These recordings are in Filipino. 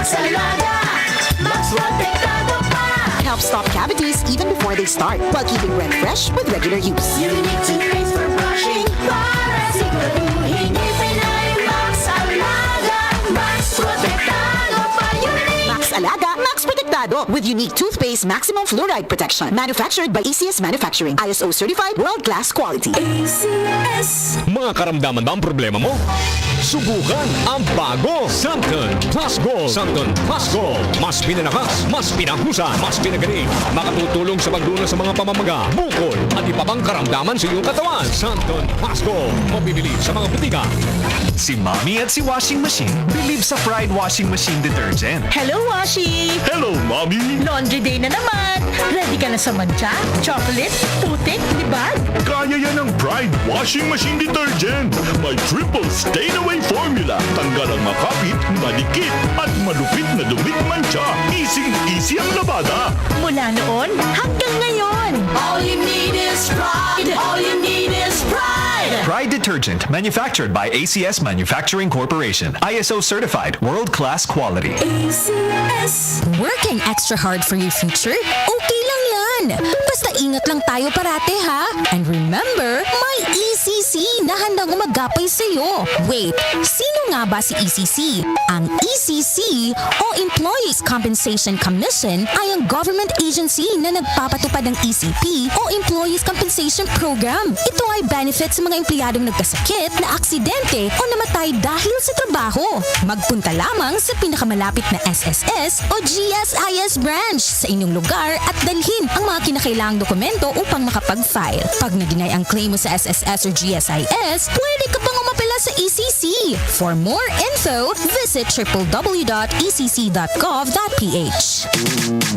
Max Alaga, Max Protektado pa. Helps stop cavities even before they start, while keeping breath fresh with regular use. Unique toothpaste for brushing para siguraduhin ngipin ay Max Alaga, Max Protektado pa. Unique Max Alaga, Max Protektado with unique toothpaste maximum fluoride protection. Manufactured by ACS Manufacturing. ISO certified world-class quality. ACS. Mga karamdaman ba ang problema mo? Subukan ang bago Santon Plus Gold. Santon Plus Gold. Mas pinalakas, mas pinahusan, mas pinagaling. Makatutulong sa pagdulo sa mga pamamaga, bukol, at iba pang karamdaman sa iyong katawan. Santon Plus Gold. Mabibili sa mga butika. Si Mommy at si Washing Machine believe sa Pride Washing Machine Detergent. Hello, Washi! Hello, Mommy! Laundry day na naman! Ready ka na sa mancha, chocolate, putik, libag? Kaya yan ang Pride Washing Machine Detergent. May triple stain-away formula. Tanggal ang makapit, malikit, at malupit na dumit mancha. Easy ang labada. Mula noon hanggang ngayon! All you need is pride. All you need is pride. Pride Detergent, manufactured by ACS Manufacturing Corporation. ISO certified, world-class quality. ACS. Working extra hard for your future? Okay lang yan! Basta ingat lang tayo parate ha! And remember, may ECC na handang umagapay sa'yo. Wait, sino nga ba si ECC? Ang ECC o Employees Compensation Commission ay ang government agency na nagpapatupad ng ECP o Employees Compensation Program. Ito ay benefit sa mga empleyadong nagkasakit, na aksidente o namatay dahil sa trabaho. Magpunta lamang sa pinakamalapit na SSS o GSIS branch sa inyong lugar at dalhin ang mga kinakailangang dokumento upang makapag-file. Pag na-deny ang claim mo sa SSS or GSIS, pwede ka pang umapela sa ECC. For more info, visit www.ecc.gov.ph.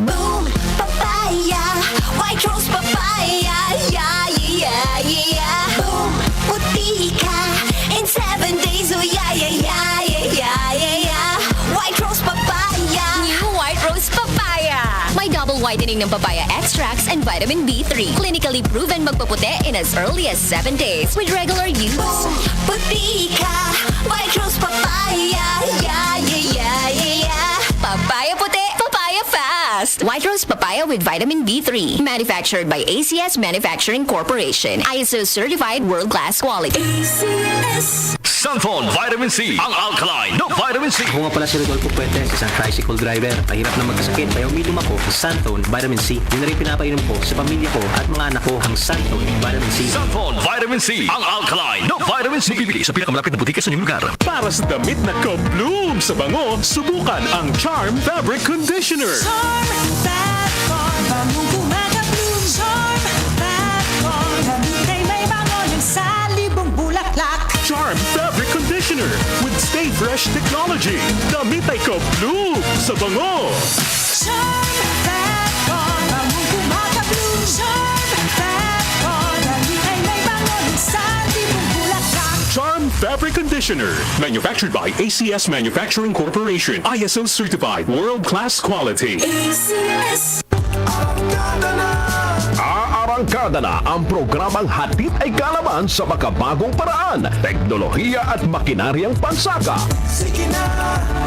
Boom, papaya. White rose papaya. Yeah, yeah, yeah. Boom, puti ka. In 7 days, oh yeah, yeah, yeah, yeah, yeah, yeah. White rose papaya. New White Rose Papaya. May double whitening ng papaya extracts and vitamin B3. Clinically proven magpaputi in as early as 7 days with regular use. Boom, puti ka. White rose papaya. Yeah, yeah, yeah, yeah. Papaya puti, papaya fast. White Rose Papaya with vitamin B3. Manufactured by ACS Manufacturing Corporation. ISO certified world-class quality. ACS. Santon Vitamin C, ang alkaline na Vitamin C. Ako nga pala si Rodolfo Puente, isang tricycle driver. Mahirap na magkasakit, kaya uminom ako ng Santon Vitamin C. Yun na rin pinapainom ko sa pamilya ko at mga anak ko ang Santon Vitamin C. Santon Vitamin C, ang alkaline na Vitamin C. Bibili sa pinakamalapit na butika sa inyong lugar. Para sa damit na ka-bloom sa bango, subukan ang Charm Fabric Conditioner. Charm Fat Farm, bangong kumaka-bloom. Charm Fat Farm, damit ay may bango ng salibong bulaklak. Charm Fabric Conditioner with Stay Fresh Technology. Damit ay ka-bloom sa bango. Charm Fat Farm, bangong kumaka-bloom. Charm Fat Farm, damit ay may bango ng salibong bulaklak. Charm Fabric Conditioner. Manufactured by ACS Manufacturing Corporation. ISO certified world-class quality. ACS. Aarangkada na ang programang hatid ay kalaman sa makabagong paraan, teknolohiya at makinaryang pansaka. Sige na,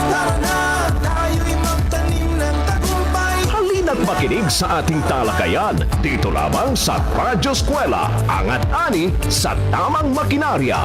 tara na, tayo'y magtanim ng tagumpay. Halina't makinig sa ating talakayan dito lamang sa Radyo Eskwela, angat-ani sa tamang makinarya.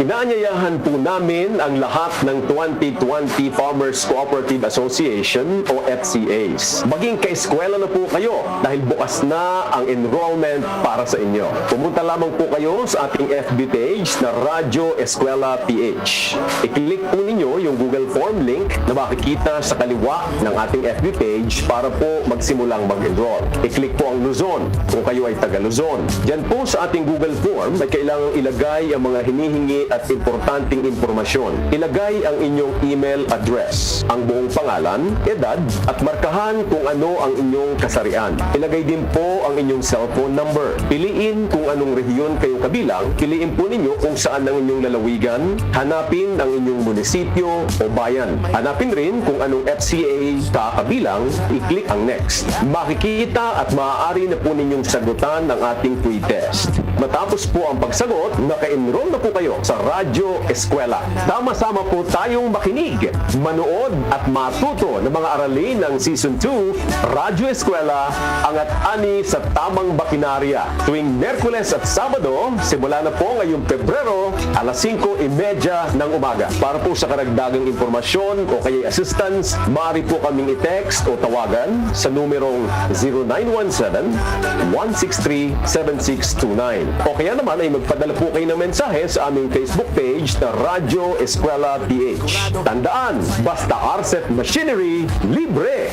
Inaanyayahan po namin ang lahat ng 2020 Farmers Cooperative Association o FCAs. Maging ka-eskwela na po kayo dahil bukas na ang enrollment para sa inyo. Pumunta lamang po kayo sa ating FB page na Radyo Eskwela PH. I-click po ninyo yung Google Form link na makikita sa kaliwa ng ating FB page para po magsimulang mag-enroll. I-click po ang Luzon kung kayo ay taga Luzon. Diyan po sa ating Google Form ay kailangang ilagay ang mga hinihingi at importanteng impormasyon. Ilagay ang inyong email address, ang buong pangalan, edad, at markahan kung ano ang inyong kasarian. Ilagay din po ang inyong cellphone number. Piliin kung anong rehiyon kayo kabilang. Piliin po ninyo kung saan ang inyong lalawigan. Hanapin ang inyong munisipyo o bayan. Hanapin rin kung anong FCA kakabilang. I-click ang next. Makikita at maaari na po ninyong sagutan ng ating free test. Matapos po ang pagsagot, naka-enroll na po kayo sa Radyo Eskwela. Sama-sama po tayong makinig, manood at matuto ng mga aralin ng Season 2, Radyo Eskwela, angat-ani sa tamang bakinarya. Tuwing Merkules at Sabado, simula na po ngayong Pebrero, alas 5:30 ng umaga. Para po sa karagdagang impormasyon o kaya assistance, maaari po kaming i-text o tawagan sa numerong 0917-163-7629. O kaya naman ay magpadala po kayo ng mensahe sa aming Facebook page na Radyo Eskwela PH. Tandaan, basta RCEP Machinery, libre!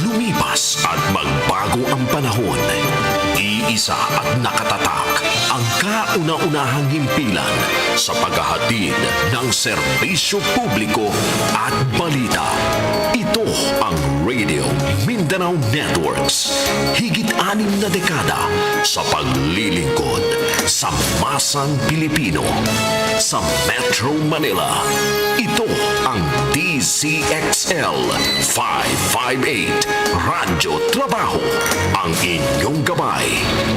Lumipas at magbago ang panahon. Iisa at nakatatak ang kauna-unahang himpilan sa paghahatid ng serbisyo publiko at balita. Ito ang Radio Mindanao Networks. Higit 6 na dekada sa paglilingkod sa masang Pilipino. Sa Metro Manila, ito ang DZXL 558 Radyo Trabaho, ang inyong gabay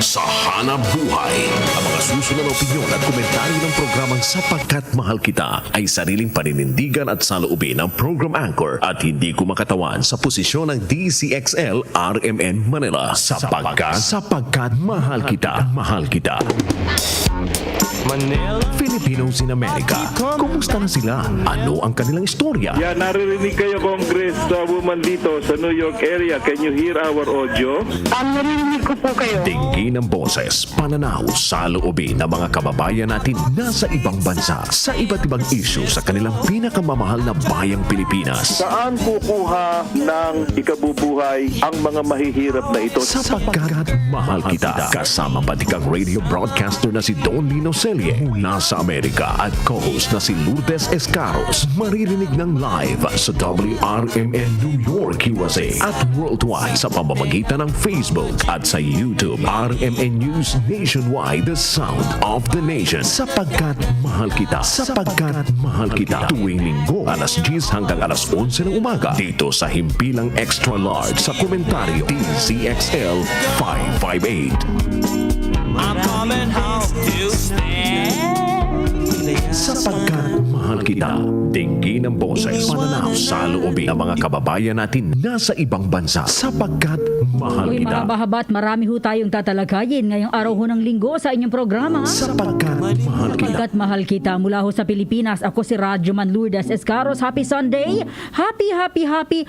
sa hanap buhay. Ang mga susunod na opinyon at komentaryo ng programang Sapagkat Mahal Kita ay sariling paninindigan at saloobin ng program anchor at hindi kumakatawan sa posisyon ng DZXL RMN Manila. Sapagkat Mahal Kita. Mahal Kita. Filipinos in America. Kumusta na sila? Ano ang kanilang istorya? Yeah, naririnig kayo, Congress woman dito sa New York area. Can you hear our audio? Naririnig ko po kayo. Tingin ng boses, pananaw, saloobin ng mga kababayan natin nasa ibang bansa sa iba't ibang issue sa kanilang pinakamamahal na bayang Pilipinas. Saan kukuha ng ikabubuhay ang mga mahihirap na ito? Sapagkat Mahal Kita. Kasama pati kang radio broadcaster na si Don Lino mula sa Amerika at co-host na si Lourdes Escaros. Maririnig ng live sa WRMN New York, USA at worldwide sa pamamagitan ng Facebook at sa YouTube. RMN News Nationwide, the sound of the nation. Sapagkat Mahal Kita. Sapagkat Mahal Kita. Tuwing linggo, alas 10 hanggang alas 11 ng umaga dito sa Himpilang Extra Large sa komentaryo DZXL 558. I'm coming home to stay. Sapagkat Mahal Kita. Dinggin ng boses, pananaw, saloobin ng mga kababayan natin nasa ibang bansa. Sapagkat Mahal Uy, Kita. mga bahabat, marami ho tayong tatalakayin ngayong araw ho ng linggo sa inyong programa. Sapagkat Mahal Kita. Sapagkat Mahal Kita mula ho sa Pilipinas. Ako si Radyo Man Lourdes Escaros. Happy Sunday! Happy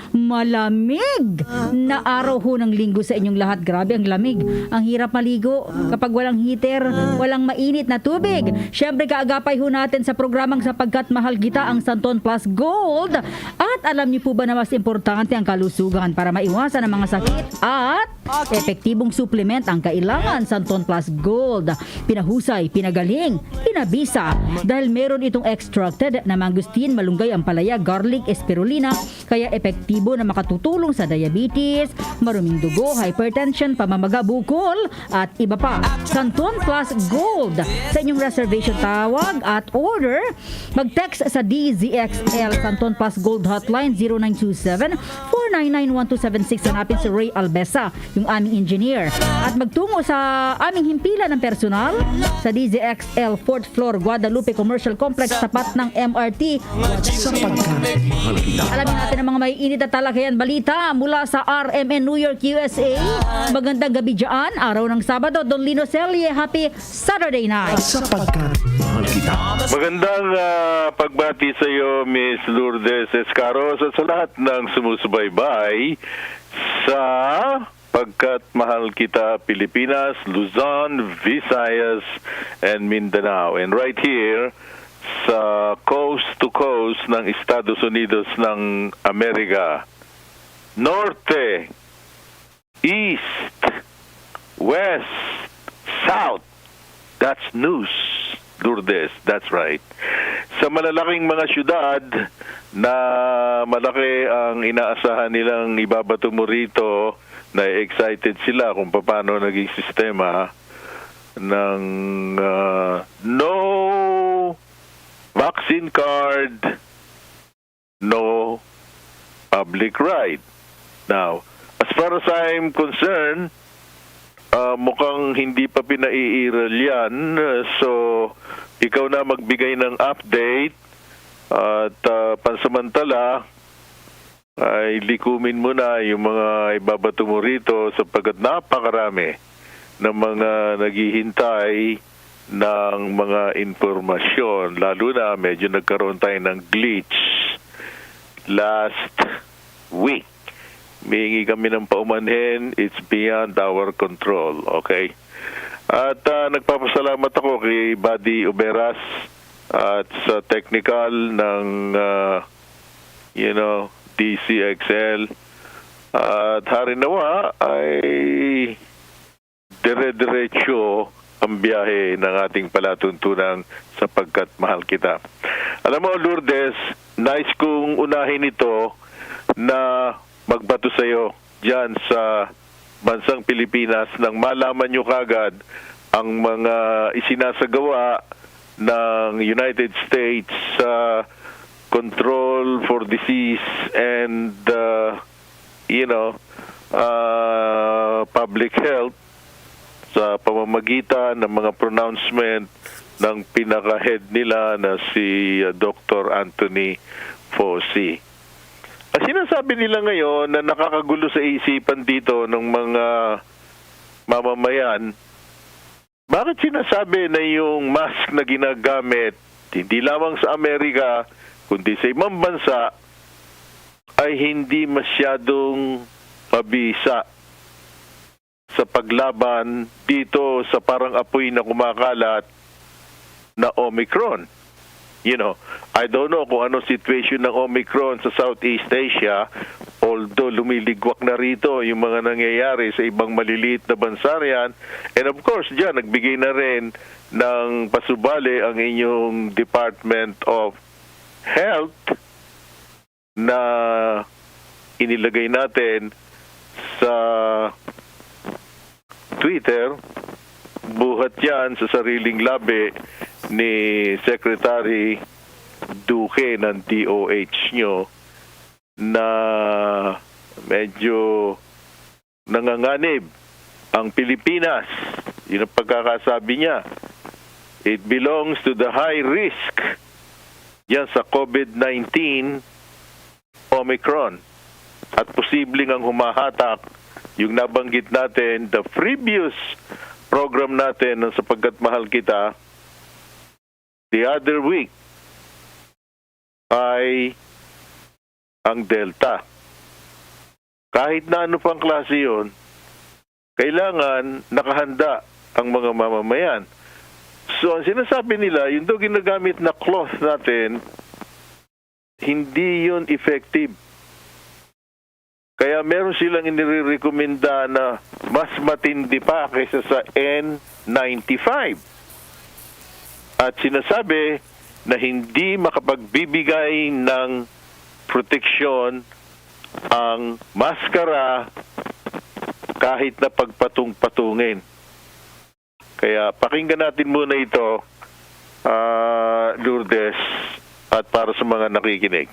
malamig na araw ho ng linggo sa inyong lahat. Grabe ang lamig. Ang hirap maligo kapag walang heater, walang mainit na tubig. Siyempre kaagapay ho natin sa programang Sapagkat Mahal Kita ang Santon Plus Gold. At alam niyo po ba na mas importante ang kalusugan para maiwasan ang mga sakit at epektibong supplement ang kailangan Santon Plus Gold. Pinahusay, pinagaling, pinabisa dahil meron itong extracted na mangustin, malunggay, ampalaya, garlic, spirulina kaya epektibo na makatutulong sa diabetes, maruming dugo, hypertension, pamamaga, bukol at iba pa. Santon Plus Gold. Sa inyong reservation tawag at order, mag-text sa DZXL Santon Plus Gold Hotline 0927-499-1276. Hanapin si Ray Albesa, yung aming engineer. At magtungo sa aming himpilan ng personal sa DZXL 4th floor Guadalupe Commercial Complex tapat ng MRT. Sapagkat Mahal Kita. Alamin natin ang mga may init at talakayan balita mula sa RMN New York, USA. Magandang gabi dyan, araw ng Sabado. Don Lino, Celle, happy Saturday night. Sapagkat Mahal Kita. Magandang pagbati sa iyo, Miss Lourdes Escaros, at sa lahat ng sumusubaybay sa Pagkat Mahal Kita Pilipinas, Luzon, Visayas, and Mindanao. And right here sa coast to coast ng Estados Unidos ng Amerika, Norte, East, West, South. That's news, Lourdes. That's right. Sa malalaking mga syudad na malaki ang inaasahan nilang ibabato mo rito, na excited sila kung paano naging sistema ng no vaccine card, no public ride. Now, as far as I'm concerned, mukhang hindi pa pinaiiral yan. So, ikaw na magbigay ng update at pansamantala ay likumin mo na yung mga ibabato mo rito sapagkat napakarami ng mga naghihintay ng mga informasyon. Lalo na medyo nagkaroon tayo ng glitch last week. Mihingi kami ng paumanhin. It's beyond our control. Okay? At nagpapasalamat ako kay Buddy Uberas at sa technical ng DZXL. At harinawa ay dire-diretso ang biyahe ng ating palatuntunang Sapagkat Mahal Kita. Alam mo, Lourdes, nice kong unahin ito na magbato sa iyo dyan sa bansang Pilipinas nang malaman nyo kagad ang mga isinasagawa ng United States Control for Disease and Public Health sa pamamagitan ng mga pronouncement ng pinaka-head nila na si Dr. Anthony Fauci. Ang sinasabi nila ngayon na nakakagulo sa isipan dito ng mga mamamayan, bakit sinasabi na yung mask na ginagamit hindi lamang sa Amerika kundi sa ibang bansa ay hindi masyadong mabisa sa paglaban dito sa parang apoy na kumakalat na Omicron? I don't know kung ano situation ng Omicron sa Southeast Asia, although lumiligwak na rito yung mga nangyayari sa ibang maliliit na bansa riyan. And of course, dyan, nagbigay na rin ng pasubali ang inyong Department of Health na inilagay natin sa Twitter, buhat yan sa sariling labi ni Secretary Duque ng DOH nyo na medyo nanganganib ang Pilipinas. Yun ang pagkakasabi niya. It belongs to the high risk yan sa COVID-19 Omicron. At posibleng ang humahatak yung nabanggit natin, the previous program natin ng Sapagkat Mahal Kita, the other week, ay ang Delta. Kahit na ano pang klase yun, kailangan nakahanda ang mga mamamayan. So, ang sinasabi nila, yung daw ginagamit na cloth natin, hindi yun effective. Kaya meron silang inirekomenda na mas matindi pa kaysa sa N95. At sinasabi na hindi makapagbibigay ng proteksyon ang maskara kahit na pagpatung-patungin. Kaya pakinggan natin muna ito, Lourdes, at para sa mga nakikinig.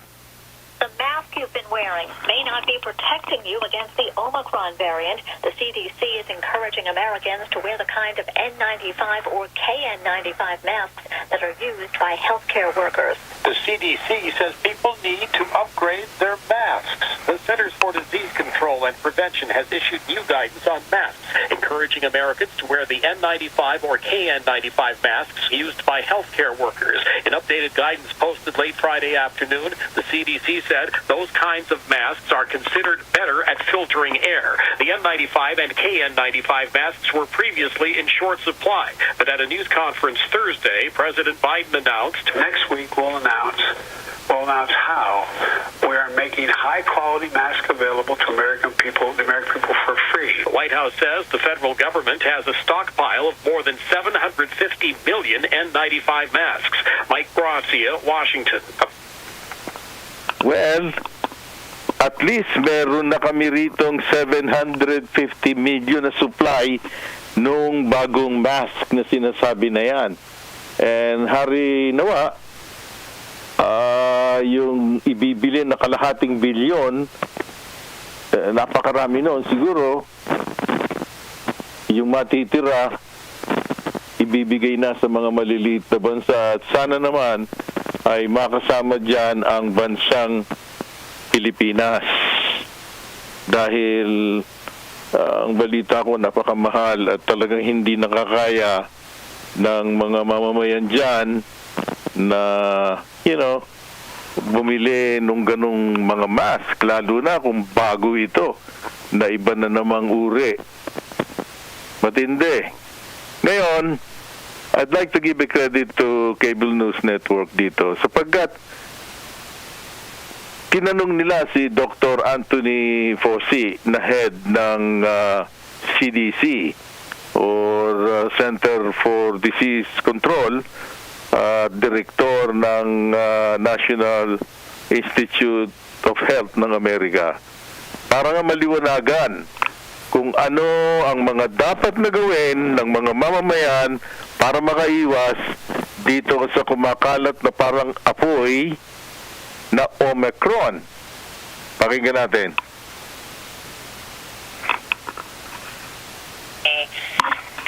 The mask you've been wearing may not be protecting you against the Omicron variant. The CDC is encouraging Americans to wear the kind of N95 or KN95 masks that are used by healthcare workers. The CDC says people need to upgrade their masks. The Centers for Disease Control and Prevention has issued new guidance on masks, encouraging Americans to wear the N95 or KN95 masks used by healthcare workers. In updated guidance posted late Friday afternoon, the CDC said those kinds of masks are considered better at filtering air. The N95 and KN95 masks were previously in short supply, but at a news conference Thursday, President Biden announced, next week we'll announce how we are making high-quality masks available to the American people for free. The White House says the federal government has a stockpile of more than 750 million N95 masks. Mike Gracia, Washington. Well, at least meron na kami ritong 750 million na supply nung bagong mask na sinasabi na yan. And hari nawa, yung ibibili na kalahating bilyon, napakarami noon. Siguro, yung matitira, ibibigay na sa mga maliliit na bansa at sana naman ay makasama dyan ang bansang Pilipinas. Dahil ang balita ko napakamahal at talagang hindi nakakaya ng mga mamamayan dyan na, bumili nung ganong mga mask, lalo na kung bago ito, na iba na namang uri. Matindi. Ngayon, I'd like to give a credit to Cable News Network dito sapagkat tinanong nila si Dr. Anthony Fauci na head ng CDC or Center for Disease Control, direktor ng National Institute of Health ng Amerika, para nga maliwanagan kung ano ang mga dapat na gawin ng mga mamamayan para makaiwas dito sa kumakalat na parang apoy na Omicron. Pakinggan natin.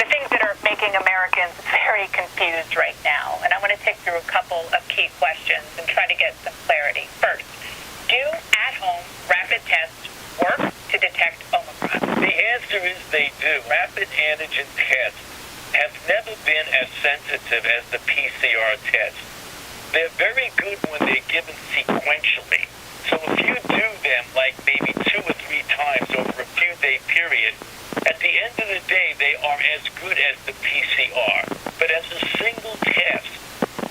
The things that are making Americans very confused right now, and I want to take through a couple of key questions and try to get some clarity. First, do at-home rapid tests work to detect Omicron? The answer is they do. Rapid antigen tests have never been as sensitive as the PCR test. They're very good when they're given sequentially. So if you do them like maybe 2 or 3 times over a few day period, at the end of the day, they are as good as the PCR. But as a single test,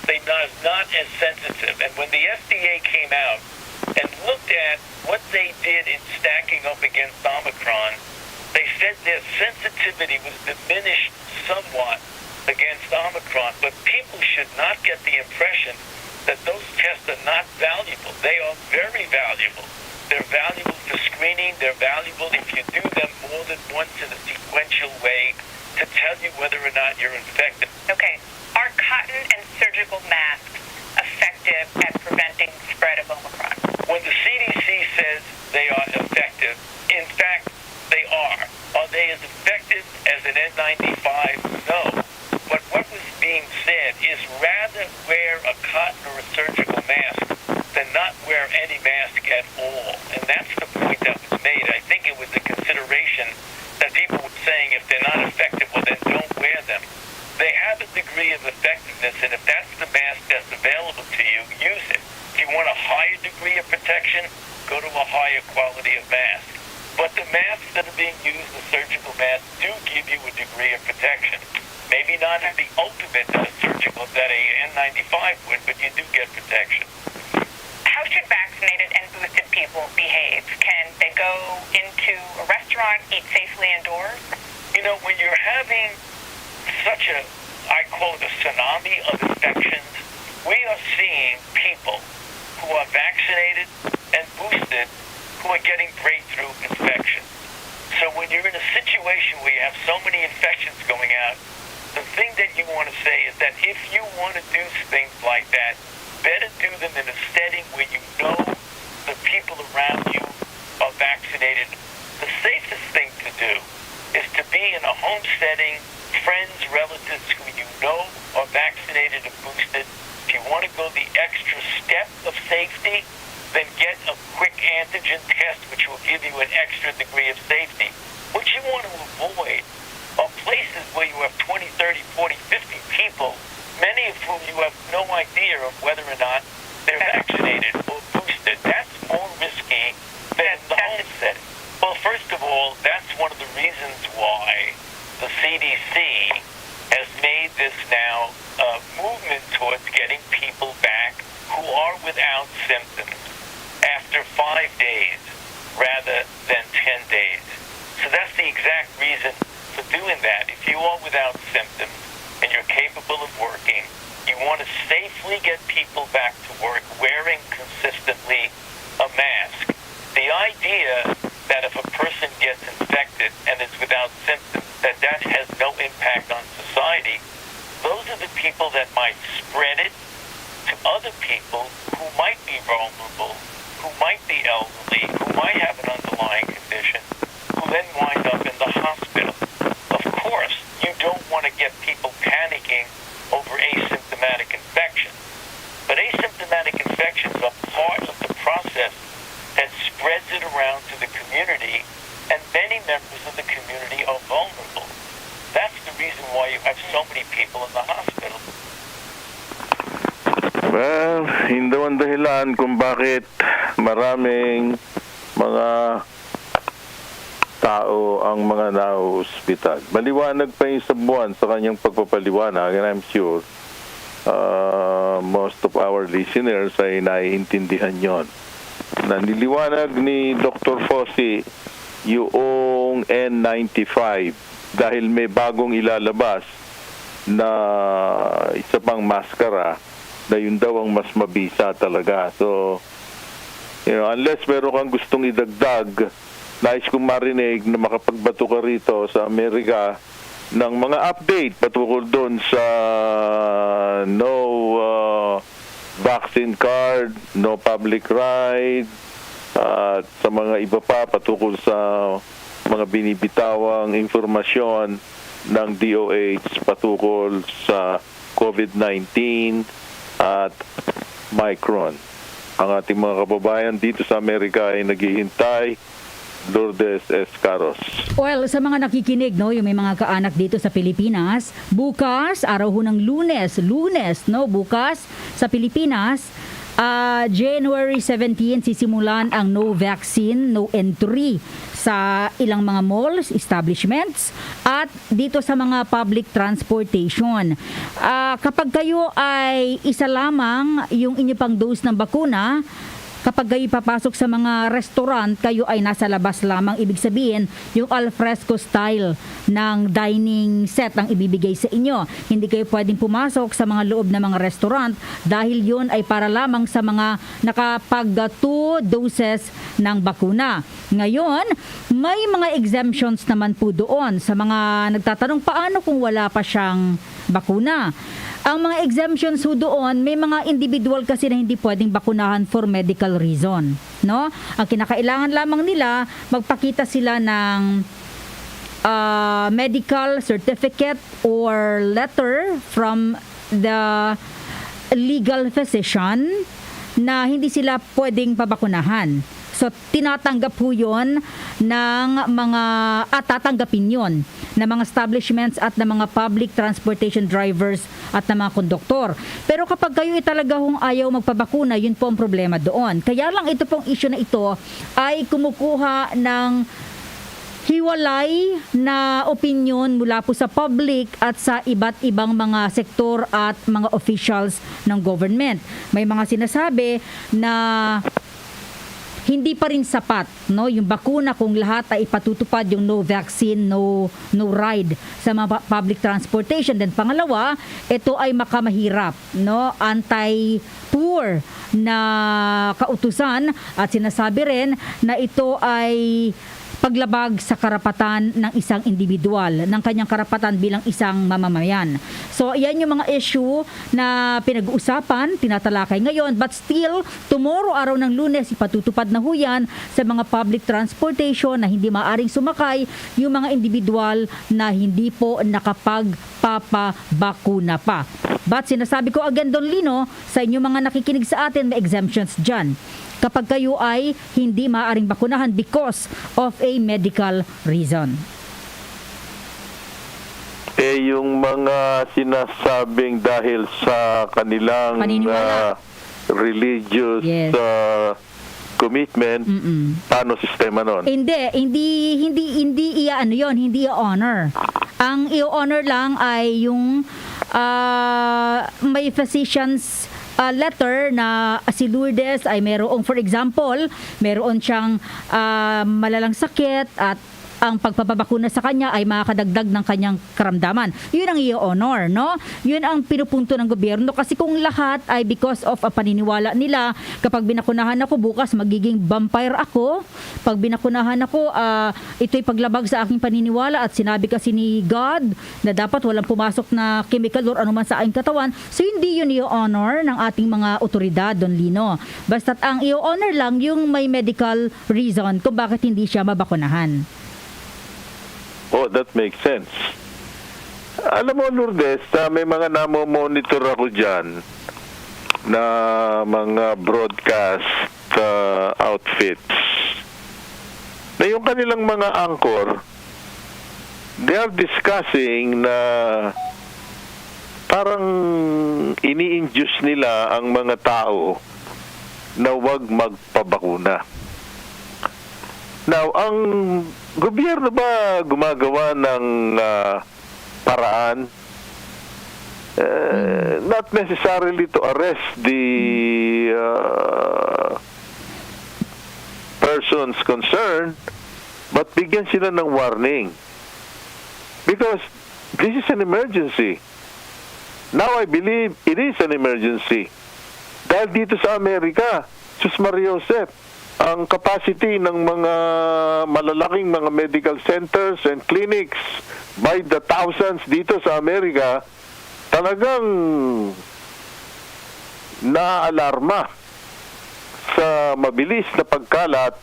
they are not as sensitive. And when the FDA came out and looked at what they did in stacking up against Omicron, they said their sensitivity was diminished somewhat against Omicron, but people should not get the impression that those tests are not valuable. They are very valuable. They're valuable for screening. They're valuable if you do them more than once in a sequential way to tell you whether or not you're infected. Okay. Are cotton and surgical masks effective at preventing spread of Omicron? When the CDC says they are effective, in fact, they are. Are they as effective as an N95? No. But what was being said is rather wear a cotton or a surgical mask than not wear any mask at all. And that's the point that was made. I think it was a consideration that people were saying if they're not effective, well, then don't wear them. They have a degree of effectiveness, and if that's the mask that's available to you, use it. If you want a higher degree of protection, go to a higher quality of mask. But the masks that are being used, the surgical masks, do give you a degree of protection. Maybe not at the ultimate that a surgical, that a N95 would, but you do get protection. How should vaccinated and boosted people behave? Can they go into a restaurant, eat safely indoors? When you're having such a, I call it a tsunami of infections, we are seeing people who are vaccinated and boosted who are getting breakthrough infections. So when you're in a situation where you have so many infections going out, the thing that you want to say is that if you want to do things like that, better do them in a setting where you know the people around you are vaccinated. The safest thing to do is to be in a home setting, friends, relatives who you know are vaccinated and boosted. If you want to go the extra step of safety, then get a quick antigen test, which will give you an extra degree of safety. What you want to avoid are places where you have 20, 30, 40, 50 people, many of whom you have no idea of whether or not they're vaccinated or boosted. That's more risky than the home setting. Well, first of all, that's one of the reasons why the CDC has made this now movement towards getting people back who are without symptoms after 5 days rather than 10 days. So that's the exact reason for doing that. If you are without symptoms and you're capable of working, you want to safely get people back to work wearing consistently a mask. The idea that if a person gets infected and is without symptoms, that has no impact on society, those are the people that might spread it to other people who might be vulnerable, who might be elderly, who might have an underlying condition, who then wind up in the hospital. Of dahilan kung bakit maraming mga tao ang mga na-hospital. Maliwanag pa yung sa buwan sa kanyang pagpapaliwanag, and I'm sure most of our listeners ay naiintindihan yon. Naniliwanag ni Dr. Fossi yung N95 dahil may bagong ilalabas na isa pang maskara na yun daw ang mas mabisa talaga. So, unless meron kang gustong idagdag, nais kong marinig na makapagbato ka rito sa Amerika ng mga update patungkol doon sa no vaccine card, no public ride, at sa mga iba pa patungkol sa mga binibitawang informasyon ng DOH patungkol sa COVID-19 at Micron. Ang ating mga kababayan dito sa Amerika ay naghihintay. Lourdes, Escaros. Well, sa mga nakikinig, no, yung may mga kaanak dito sa Pilipinas, bukas, araw ho ng Lunes, no, bukas sa Pilipinas, January 17, sisimulan ang no vaccine, no entry sa ilang mga malls, establishments, at dito sa mga public transportation. Kapag kayo ay isa lamang yung inyo pang dose ng bakuna, kapag kayo papasok sa mga restaurant, kayo ay nasa labas lamang. Ibig sabihin, yung alfresco style ng dining set ang ibibigay sa inyo. Hindi kayo pwedeng pumasok sa mga loob ng mga restaurant dahil yun ay para lamang sa mga nakapag 2 doses ng bakuna. Ngayon, may mga exemptions naman po doon sa mga nagtatanong paano kung wala pa siyang bakuna. Ang mga exemptions ho doon, may mga individual kasi na hindi pwedeng bakunahan for medical reason, no? Ang kinakailangan lamang nila, magpakita sila ng medical certificate or letter from the legal physician na hindi sila pwedeng pabakunahan. So, tinatanggap po yun ng mga, tatanggapin yun ng mga establishments at ng mga public transportation drivers at ng mga konduktor. Pero kapag kayo talaga hong ayaw magpabakuna, yun po ang problema doon. Kaya lang ito pong issue na ito ay kumukuha ng hiwalay na opinion mula po sa public at sa iba't ibang mga sektor at mga officials ng government. May mga sinasabi na hindi pa rin sapat, no, yung bakuna kung lahat ay ipatutupad yung no vaccine, no ride sa mga public transportation. Then pangalawa, ito ay makamahirap, no, anti-poor na kautusan at sinasabi rin na ito ay paglabag sa karapatan ng isang individual, ng kanyang karapatan bilang isang mamamayan. So, yan yung mga issue na pinag-uusapan, tinatalakay ngayon, but still, tomorrow, araw ng Lunes, ipatutupad na ho yan sa mga public transportation na hindi maaring sumakay yung mga individual na hindi po nakapagpapabakuna pa. But sinasabi ko again, Don Lino, sa inyo mga nakikinig sa atin, may exemptions dyan kapag kayo ay hindi maaaring bakunahan because of a medical reason. Yung mga sinasabing dahil sa kanilang religious commitment, paano sistema nun? Hindi i-honor. Ang i-honor lang ay yung may physician's letter na si Lourdes ay mayroong, for example, mayroon siyang malalang sakit at ang pagpapabakuna sa kanya ay makakadagdag ng kanyang karamdaman. Yun ang i-honor, no? Yun ang pinupunto ng gobyerno kasi kung lahat ay because of a paniniwala nila, kapag binakunahan ako bukas magiging vampire ako. Pag binakunahan ako, ito'y paglabag sa aking paniniwala at sinabi kasi ni God na dapat walang pumasok na chemical or anuman sa aking katawan. So hindi yun i-honor ng ating mga otoridad, Don Lino. Basta't ang i-honor lang yung may medical reason kung bakit hindi siya mabakunahan. Oh, that makes sense. Alam mo, Lourdes, may mga namo-monitor ako dyan na mga broadcast outfits na yung kanilang mga anchor, they are discussing na parang ini-induce nila ang mga tao na huwag magpabakuna. Now, ang gobyerno ba gumagawa ng paraan? Not necessarily to arrest the persons concerned, but bigyan sila ng warning. Because this is an emergency. Now I believe it is an emergency. Dahil dito sa Amerika, Sus Maria Josep, ang capacity ng mga malalaking mga medical centers and clinics by the thousands dito sa Amerika, talagang naalarma sa mabilis na pagkalat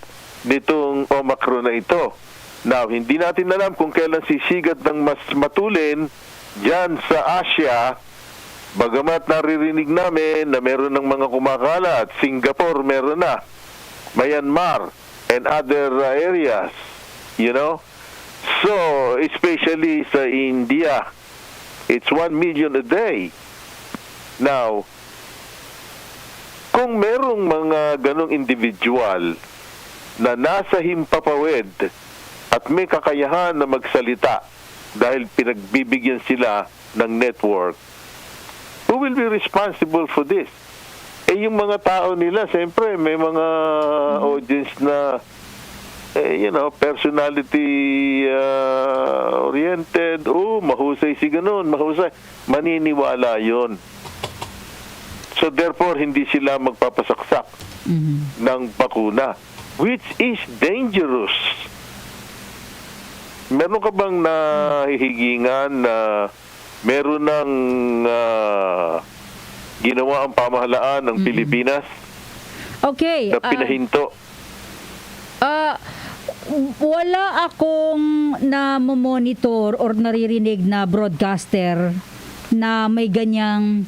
nitong Omicron na ito. Now, hindi natin alam kung kailan sisigat ng mas matulin dyan sa Asia, bagamat naririnig namin na meron ng mga kumakalat. Singapore meron na, Myanmar, and other areas, you know. So, especially sa India, it's 1 million a day. Now, kung merong mga ganong individual na nasa himpapawid at may kakayahan na magsalita dahil pinagbibigyan sila ng network, who will be responsible for this? Yung mga tao nila, siyempre, may mga audience na personality oriented. Mahusay si ganun, mahusay. Maniniwala yon. So therefore, hindi sila magpapasaksak ng bakuna, which is dangerous. Meron ka bang nahihigingan na meron ng ginawa ang pamahalaan ng Pilipinas Okay. na pinahinto? Wala akong na-monitor or naririnig na broadcaster na may ganyang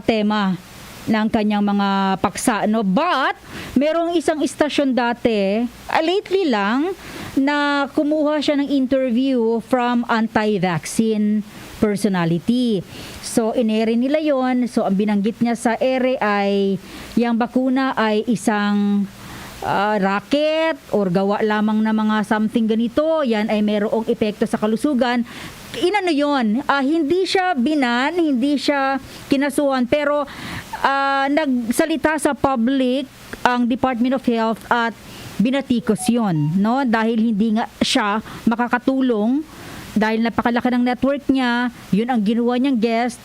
tema ng kanyang mga paksa, no? But merong isang istasyon dati, lately lang, na kumuha siya ng interview from anti-vaccine personality. So, inere nila yon. So, ang binanggit niya sa ere ay yung bakuna ay isang racket or gawa lamang na mga something ganito. Yan ay merong epekto sa kalusugan. Inano yon? Hindi siya binan, hindi siya kinasuhan, pero nagsalita sa public ang Department of Health at binatikos yon, no? Dahil hindi nga siya makakatulong dahil napakalaki ng network niya, yun ang ginawa niyang guest.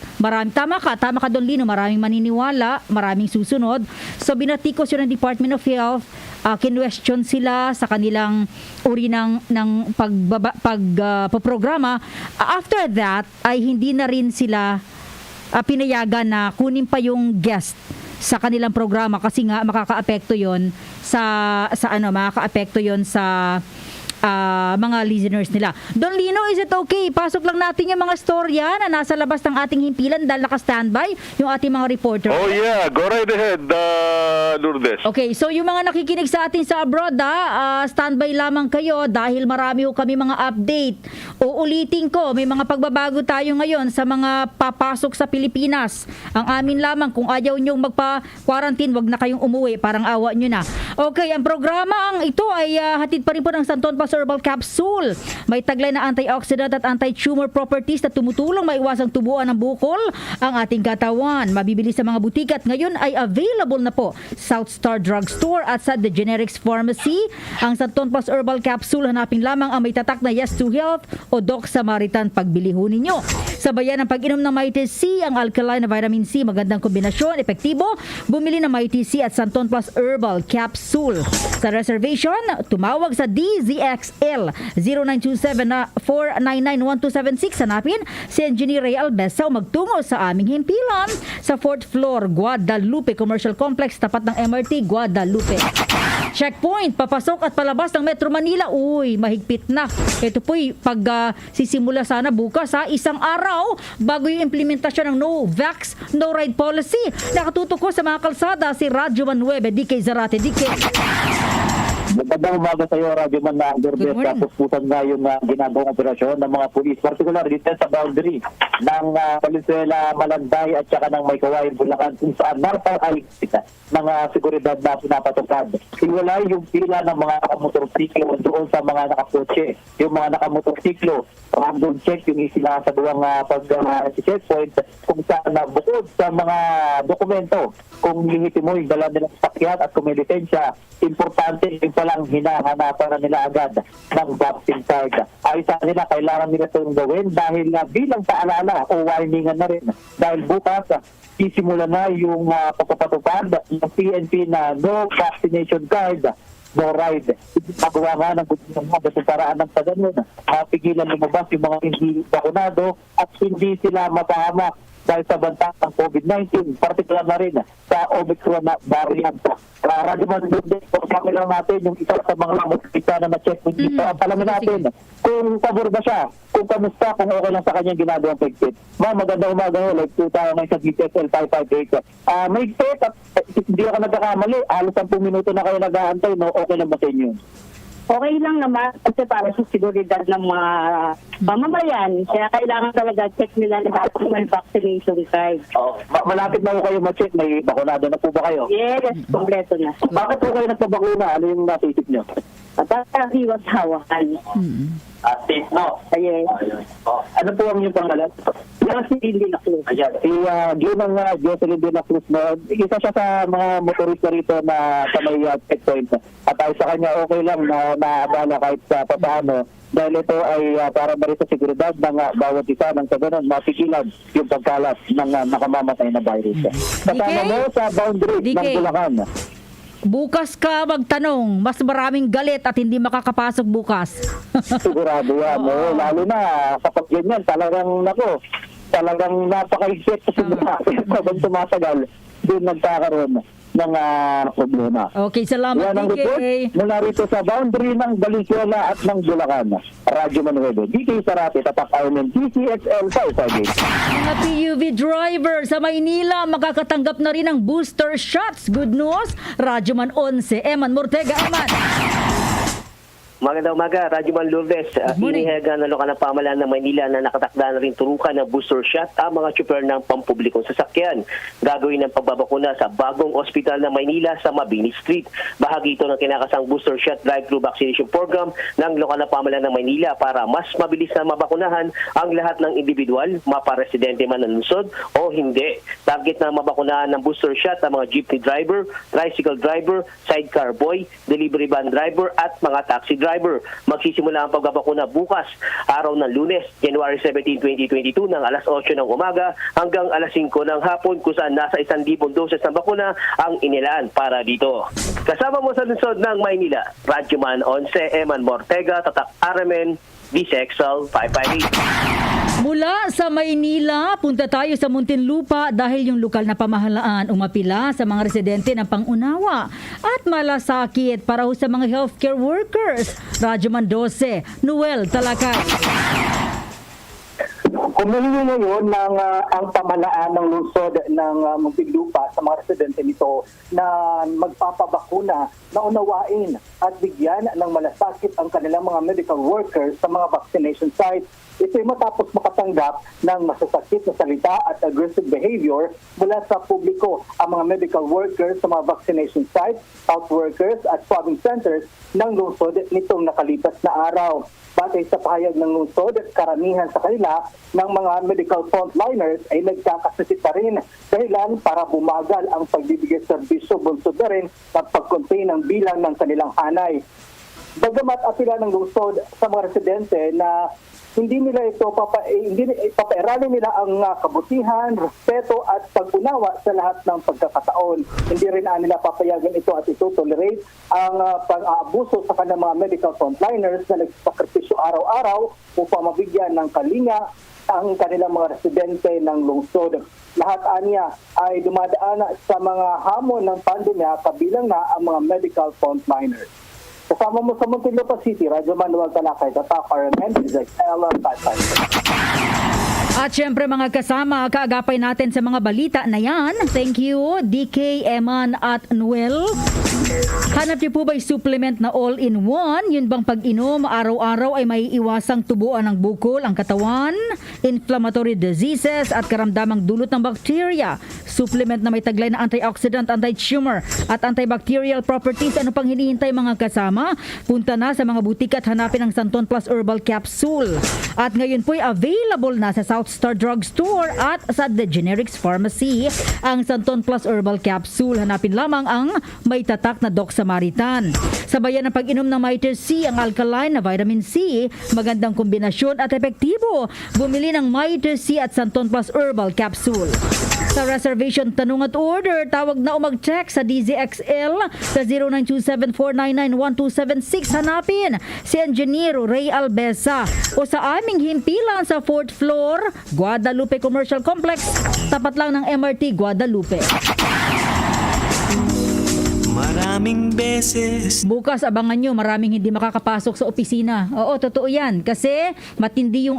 Tama ka Don Lino, maraming maniniwala, maraming susunod. So binatikos yun ng Department of Health, kinwestiyon sila sa kanilang uri ng pagpaprograma. After that, ay hindi na rin sila pinayagan na kunin pa yung guest sa kanilang programa kasi nga makakaapekto yon sa mga listeners nila. Don Lino, is it okay? Pasok lang natin yung mga storya na nasa labas ng ating himpilan dahil naka-standby yung ating mga reporter. Oh yeah, go right ahead, Lourdes. Okay, so yung mga nakikinig sa atin sa abroad, standby lamang kayo dahil marami ho kami mga update. Uulitin ko, may mga pagbabago tayo ngayon sa mga papasok sa Pilipinas. Ang amin lamang, kung ayaw nyong magpa-quarantine, wag na kayong umuwi, parang awa nyo na. Okay, ang programa ito ay hatid pa rin po ng Santon Pas Herbal Capsule. May taglay na antioxidant at anti-tumor properties na tumutulong maiwasang tubuan ng bukol ang ating katawan. Mabibili sa mga butika at ngayon ay available na po South Star Drugstore at sa The Generics Pharmacy. Ang Santon Pas Herbal Capsule, hanapin lamang ang may tatak na Yes to Health o Doc Samaritan pagbili ho ninyo. Sabayan ng pag-inom ng Mighty C, ang alkaline na vitamin C, magandang kombinasyon, epektibo. Bumili ng Mighty C at Santon Plus Herbal Capsule. Sa reservation, tumawag sa DZXL 0927-499-1276. Hanapin si Engineer Ray Albesa o magtungo sa aming himpilan sa 4th floor, Guadalupe Commercial Complex, tapat ng MRT Guadalupe. Checkpoint, papasok at palabas ng Metro Manila. Uy, mahigpit na. Ito po'y sisimula sana bukas isang araw bago yung implementasyon ng No Vax, No Ride policy. Nakatutok ko sa mga kalsada si Radyo Manuebe, DK Zarate, DK. Magandang umaga sa iyo, Radyo Man na Lourdes. Puspusan nga yung ginagawang operasyon ng mga pulis, particular dito sa boundary ng Valenzuela, Malanday at saka ng Maykawayan, Bulacan, kung saan napakaligpit ng seguridad na pinapatupad. Iwalay yung pila ng mga nakamotorsiklo doon sa mga nakakotse. Yung mga nakamotorsiklo, random check yung isinasagawang pag-checkpoint kung saan bukod sa mga dokumento, kung lihitimo yung dala nilang sakyan at kung may lisensya, importante yung palang hinahanapan na nila agad ng vaccine card. Ay sa nila, kailangan nila itong gawin dahil bilang paalala o warningan na rin. Dahil bukas, isimula na yung pagpapatupad ng PNP na no vaccination card, no ride. Magawa nga ng gudungan sa paraan ng paganoon. Pigilan lumabas yung mga hindi bakunado at hindi sila mapahamak dahil sa banta ng COVID-19, particular na rin sa Omicron na variant. Radyo Man Lourdes, kami lang natin yung isa sa mga motorista na na-check dito. Palamin natin kung pabor ba siya, kung kamusta, kung okay lang sa kanyang ginagawang pagkit. Magandang umaga ho, like 2 tayo ngayon sa DZXL 558. May pet at hindi ako nagkakamali, halos 10 minuto na kayo nag-aantay, no? Okay lang ba sa inyo? Okay lang naman kasi para sa seguridad ng mga mamamayan. Kaya kailangan talaga check nila lahat kung may vaccination card. Malapit na po kayo ma-check. May bakunado na po ba kayo? Yes, kompleto na. Bakit po kayo nagpabakuna? Ano yung naisip nyo? At iwas hawakan. Safe, no? Yes. Ano po ang inyong pangalan? Jocelyn de la Cruz. Ayan, si Jocelyn de la Cruz, no? Isa siya sa mga motorista rito na sa may checkpoint. At ay sa kanya okay lang na naabala kahit sa papaano. Dahil ito ay para na rin sa seguridad ng bawat isa ng sa ganun, mapigilan yung pagkalat ng nakamamatay na virus. Kasama mo sa boundary ng Bulacan. Bukas ka magtanong, mas maraming galit at hindi makakapasok bukas. Sigurado yan. No? Lalo na kapag ganyan, talagang napakaigsit sa simula. Habang tumasagal, doon nagkakaroon ng problema. Okay, salamat, yan ang report mula rito sa boundary ng Valenzuela at ng Bulacan. Radyo Manuevo, DK Sarate, Tatak Armen, DZXL 558. Mga PUV driver sa Maynila makakatanggap na rin ng booster shots. Good news, Radyo Man 11, Eman Mortega. Eman. Magandang umaga, Radyo Man Lourdes. Inihaga ng lokal ng pamahalaan ng Maynila na nakatakda na rin turukan ng booster shot ang mga tsuper ng pampublikong sasakyan. Gagawin ng pagbabakuna sa bagong ospital ng Maynila sa Mabini Street. Bahagi ito ng kinakasang booster shot drive-thru vaccination program ng lokal ng pamahalaan ng Maynila para mas mabilis na mabakunahan ang lahat ng individual, maparesidente man ng lungsod o hindi. Target na mabakunahan ng booster shot ang mga jeepney driver, tricycle driver, sidecar boy, delivery van driver at mga taxi driver. Magsisimula ang pagbabakuna bukas, araw ng Lunes, January 17, 2022 ng alas 8 ng umaga hanggang alas 5 ng hapon kung saan nasa 1,000 doses ng bakuna ang inilaan para dito. Kasama mo sa lungsod ng Maynila, Radyo Man 11, Eman Mortega, Tatak Aramen, DZXL 558. Mula sa Maynila, punta tayo sa Muntinlupa dahil yung lokal na pamahalaan umapila sa mga residente ng pangunawa at malasakit para ho sa mga healthcare workers. Radyo Man 12, Noel Talakay. Kumihingi ngayon ng ang pamahalaan ng lungsod ng Muntinlupa sa mga residente nito na magpapabakuna na unawain at bigyan ng malasakit ang kanilang mga medical workers sa mga vaccination sites. Ito ay matapos makatanggap ng masasakit na salita at aggressive behavior mula sa publiko ang mga medical workers sa mga vaccination sites, health workers at swabbing centers ng lungsod nitong nakalipas na araw. Batay sa pahayag ng lungsod, karamihan sa kanila ng mga medical frontliners ay nagkakasakit na rin dahilan para bumagal ang pagbibigay serbisyo bunsod na rin at pag-contain ng bilang ng kanilang hanay. Bagamat apila ng lungsod sa mga residente na hindi nila ito papairali nila ang kabutihan, respeto at pag-unawa sa lahat ng pagkakataon. Hindi rin nila papayagan ito at ito tolerate ang pang-aabuso sa kanilang mga medical frontliners na nagsasakripisyo araw-araw upang mabigyan ng kalinga ang kanilang mga residente ng lungsod. Lahat aniya ay dumadaan sa mga hamon ng pandemya kabilang na ang mga medical frontliners. Kasama mo sa Muntinlupa City, Radyo Manuel Talakay, Tatak Aramen, DZXL 558. At syempre mga kasama, kaagapay natin sa mga balita na yan. Thank you, DK, Eman at Noel. Hanap niyo po ba'y supplement na all-in-one? Yun bang pag-inom araw-araw ay may iwasang tubuan ng bukol ang katawan, inflammatory diseases at karamdamang dulot ng bacteria. Supplement na may taglay na antioxidant, anti-tumor at antibacterial properties. Ano pang hinihintay mga kasama? Punta na sa mga butika at hanapin ang Santon Plus Herbal Capsule. At ngayon po ay available na sa South Star Drugstore at sa The Generics Pharmacy ang Santon Plus Herbal Capsule. Hanapin lamang ang may tatak na Doc Samaritan. Sabayan ng pag-inom ng Mitre C, ang alkaline na vitamin C, magandang kombinasyon at epektibo. Bumili ng Mitre C at Santon Plus Herbal Capsule. Sa reservation, tanong at order, tawag na o mag-check sa DZXL sa 0927-499-1276. Hanapin si Engineer Ray Albesa o sa aming himpilan sa 4th floor, Guadalupe Commercial Complex, tapat lang ng MRT Guadalupe. Maraming beses. Bukas abangan nyo, maraming hindi makakapasok sa opisina. Oo, totoo yan. Kasi matindi yung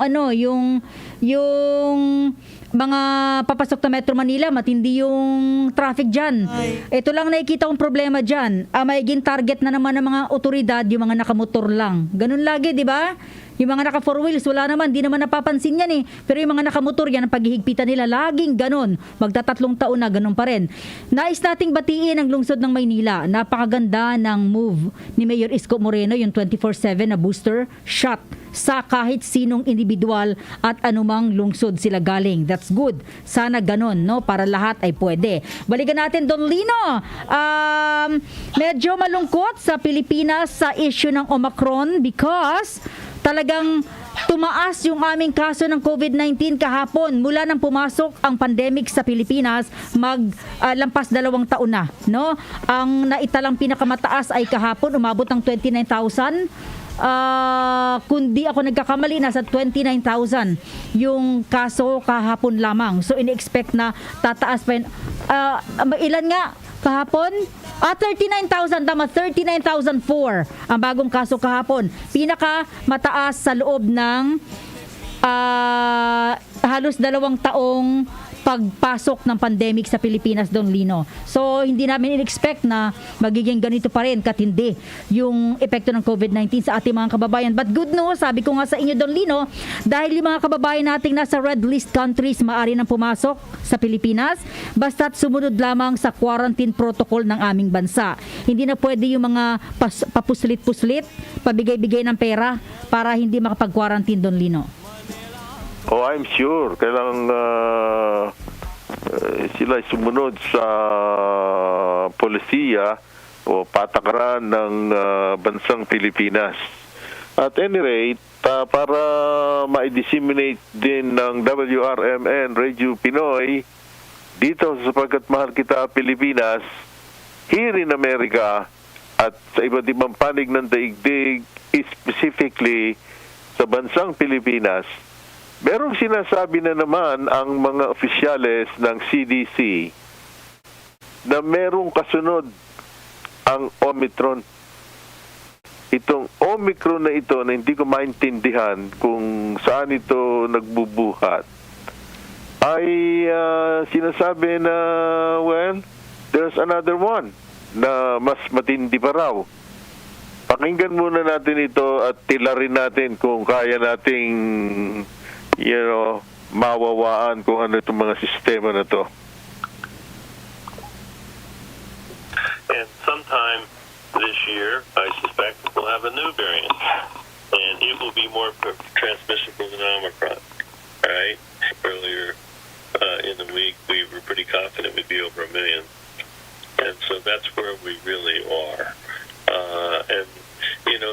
mga papasok na Metro Manila, matindi yung traffic dyan. Ito lang nakikita kong problema dyan. Maiging target na naman ng mga otoridad, yung mga nakamotor lang. Ganun lagi, di ba? Yung mga naka four wheels, wala naman, di naman napapansin yan eh. Pero yung mga nakamotor, yan ang paghihigpitan nila. Laging ganon. Magtatatlong taon na, ganon pa rin. Nais nating batiin ang lungsod ng Maynila. Napakaganda ng move ni Mayor Isko Moreno, yung 24/7 na booster shot sa kahit sinong individual at anumang lungsod sila galing. That's good. Sana ganon, no? Para lahat ay pwede. Balikan natin, Don Lino. Medyo malungkot sa Pilipinas sa issue ng Omicron because talagang tumaas yung aming kaso ng COVID-19 kahapon mula nang pumasok ang pandemic sa Pilipinas lampas 2 taon na, no? Ang naitalang pinakamataas ay kahapon umabot ng 29,000. Kundi ako nagkakamali, nasa 29,000 yung kaso kahapon lamang. So in-expect na tataas pa yun. Ilan nga kahapon? 39,000, tama, 39,004 ang bagong kaso kahapon. Pinaka mataas sa loob ng halos 2 taong pagpasok ng pandemic sa Pilipinas, Don Lino. So, hindi namin in-expect na magiging ganito pa rin katindi yung epekto ng COVID-19 sa ating mga kababayan. But good news, sabi ko nga sa inyo, Don Lino, dahil yung mga kababayan nating nasa red list countries maaari nang pumasok sa Pilipinas, basta't sumunod lamang sa quarantine protocol ng aming bansa. Hindi na pwede yung mga papuslit-puslit, pabigay-bigay ng pera para hindi makapag-quarantine, Don Lino. Oh, I'm sure. Kailangan sila sumunod sa polisiya o patakaran ng bansang Pilipinas. At any rate, para ma-disseminate din ng WRMN Radio Pinoy dito sa Sapagkat Mahal Kita Pilipinas, here in America at sa iba't ibang panig ng daigdig, specifically sa bansang Pilipinas, merong sinasabi na naman ang mga opisyales ng CDC na merong kasunod ang Omicron. Itong Omicron na ito na hindi ko maintindihan kung saan ito nagbubuhat ay sinasabi na, well, there's another one na mas matindi pa raw. Pakinggan muna natin ito at tilarin natin kung kaya nating mawawaan kung ano itong mga sistema na to. And sometime this year, I suspect we'll have a new variant. And it will be more transmissible than Omicron. All right? Earlier in the week, we were pretty confident we'd be over 1 million. And so that's where we really are. And,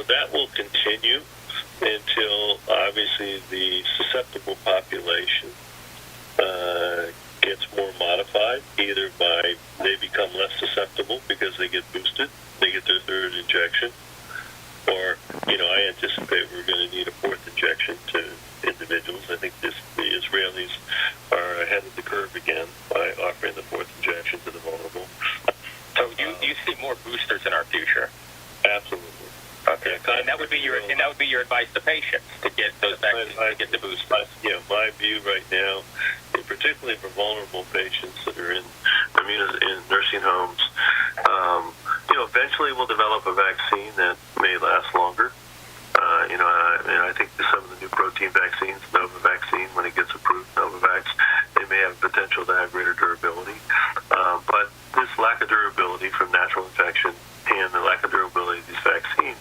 that will continue until obviously the susceptible population gets more modified, either by they become less susceptible because they get boosted, they get their 3rd injection, or I anticipate we're going to need a 4th injection to individuals. I think the Israelis are ahead of the curve again by offering the 4th injection to the vulnerable. So you see more boosters in our future? Absolutely. Okay, and that would be your advice to patients to get those vaccines, to get the boost. My view right now, particularly for vulnerable patients that are in nursing homes, eventually we'll develop a vaccine that may last longer. I think some of the new protein vaccines, Nova vaccine, when it gets approved, Novavax, they may have potential to have greater durability. But this lack of durability from natural infection and the lack of durability of these vaccines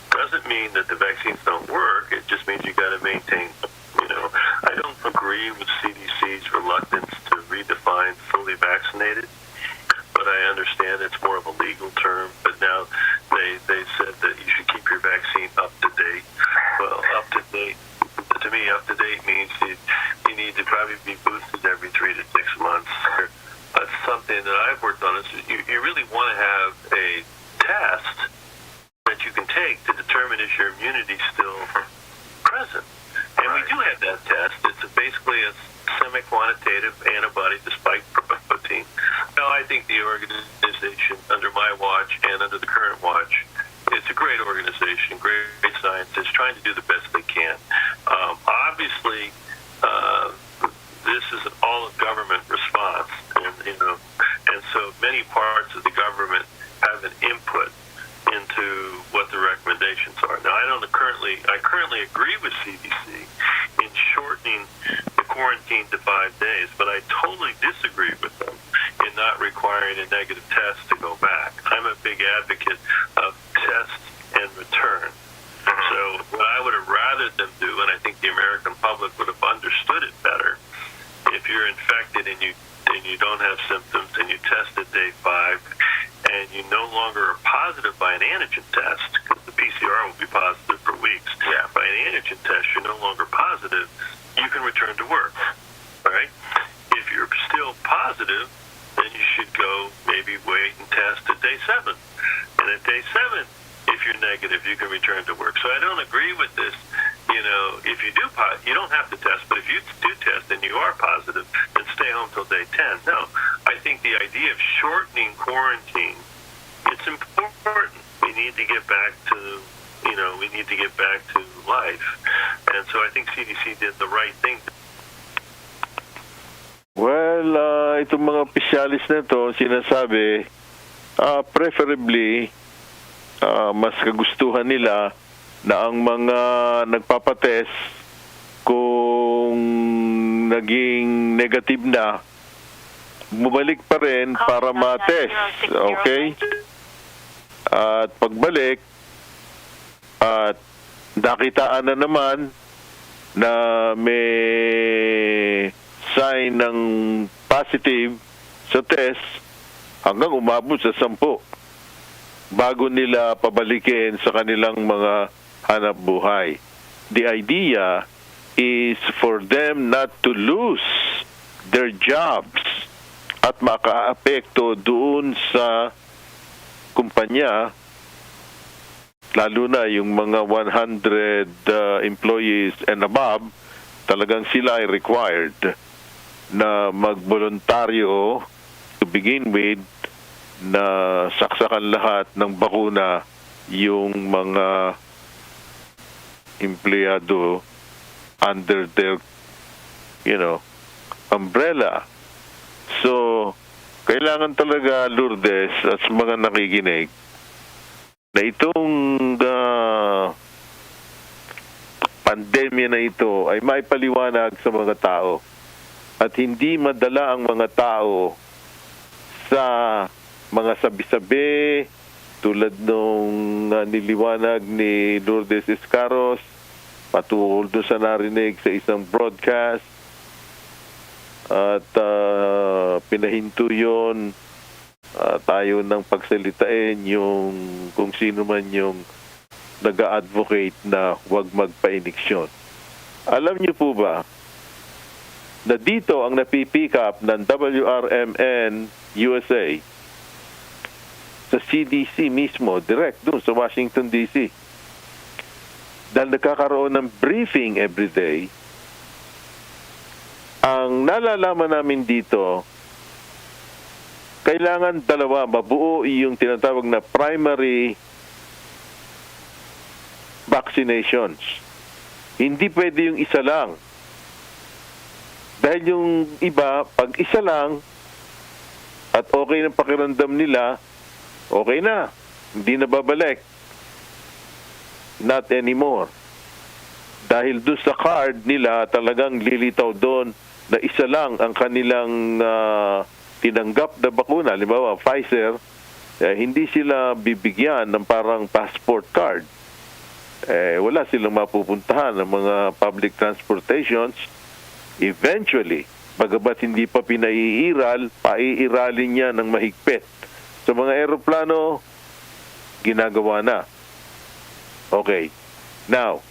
doesn't mean that the vaccines don't work. It just means you got to maintain them. I don't agree with CDC's reluctance to redefine fully vaccinated, but I understand it's more of a legal term. But now they said that you should keep your vaccine up to date. Well, up to date, to me, up to date means you need to probably be boosted every 3 to 6 months. That's something that I've worked on. Is you really want to have a test that you can take to determine if your immunity is still present. And we do have that test. It's basically a semi-quantitative antibody to spike protein. Now, I think the organization under my watch and under the current watch, it's a great organization, great scientists trying to do the best they can. Obviously, this is an all-of-government response, and so many parts of the government have an input into what the recommendations are. Now, I currently agree with CDC in shortening the quarantine to 5 days, but I totally disagree with them in not requiring a negative test to go back. I'm a big advocate of test and return. So what I would have rather them do, and I think the American public would have understood it better, if you're infected and you don't have symptoms and you test at day 5 and you no longer are positive by an antigen test, because the PCR will be positive for weeks. Yeah. By an antigen test, you're no longer positive, you can return to work. All right? If you're still positive, then you should go maybe wait and test at day 7. And at day 7, if you're negative, you can return to work. So I don't agree with this. If you do, you don't have to test, but if you do test and you are positive, then stay home till day 10. No, I think the idea of shortening quarantine, it's important. We need to get back to, life. And so I think CDC did the right thing. Well, itong mga opisyalis na to, sinasabi, preferably, mas kagustuhan nila na ang mga nagpapatest kung naging negative na, bumalik pa rin para ma-test. Okay? At pagbalik, at nakitaan na naman na may sign ng positive sa test, hanggang umabot sa 10 bago nila pabalikin sa kanilang mga hanap buhay. The idea is for them not to lose their jobs at makaapekto doon sa kumpanya, lalo na yung mga 100 employees and above, talagang sila ay required na magboluntaryo to begin with, na saksakan lahat ng bakuna yung mga empleyado under their umbrella. So kailangan talaga, Lourdes, at mga nakikinig, na itong pandemya na ito ay maipaliwanag sa mga tao at hindi madala ang mga tao sa mga sabi-sabi tulad nung niliwanag ni Lourdes Escaros patungkol doon sa narinig sa isang broadcast at pinahinto yun tayo ng pagsalitain yung kung sino man yung nag-a-advocate na huwag magpa-iniksyon. Alam niyo po ba na dito ang napipick up ng WRMN USA sa CDC mismo, direct doon sa Washington, D.C. Dahil nagkakaroon ng briefing every day, ang nalalaman namin dito, kailangan dalawa, mabuo yung tinatawag na primary vaccinations. Hindi pwede yung isa lang. Dahil yung iba, pag isa lang, at okay ng pakiramdam nila, okay na. Hindi na babalik. Not anymore. Dahil doon sa card nila, talagang lilitaw doon na isa lang ang kanilang tinanggap na bakuna. Halimbawa, Pfizer, hindi sila bibigyan ng parang passport card. Wala silang mapupuntahan ng mga public transportations. Eventually, bagamat hindi pa pinaiiral, paiiralin niya ng mahigpit. Sa mga eroplano, ginagawa na. Okay. Now,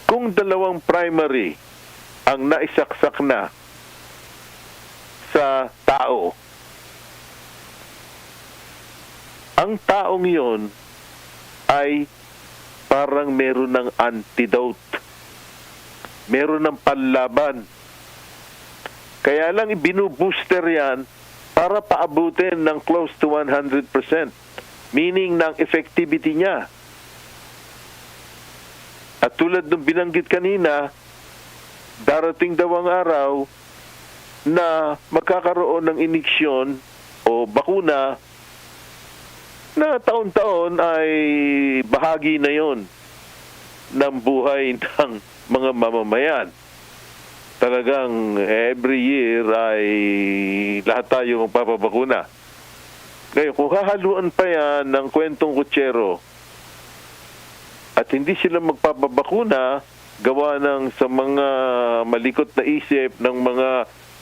kung dalawang primary ang naisaksak na sa tao, ang taong yon ay parang meron ng antidote. Meron ng panlaban. Kaya lang ibinu-booster yan para paabutin ng close to 100%. Meaning ng effectivity niya. At tulad ng binanggit kanina, darating daw ang araw na magkakaroon ng iniksyon o bakuna na taon-taon ay bahagi na yon ng buhay ng mga mamamayan. Talagang every year ay lahat tayo magpapabakuna. Ngayon, kung hahaluan pa yan ng kwentong kutsero at hindi sila magpapabakuna, gawa ng sa mga malikot na isip ng mga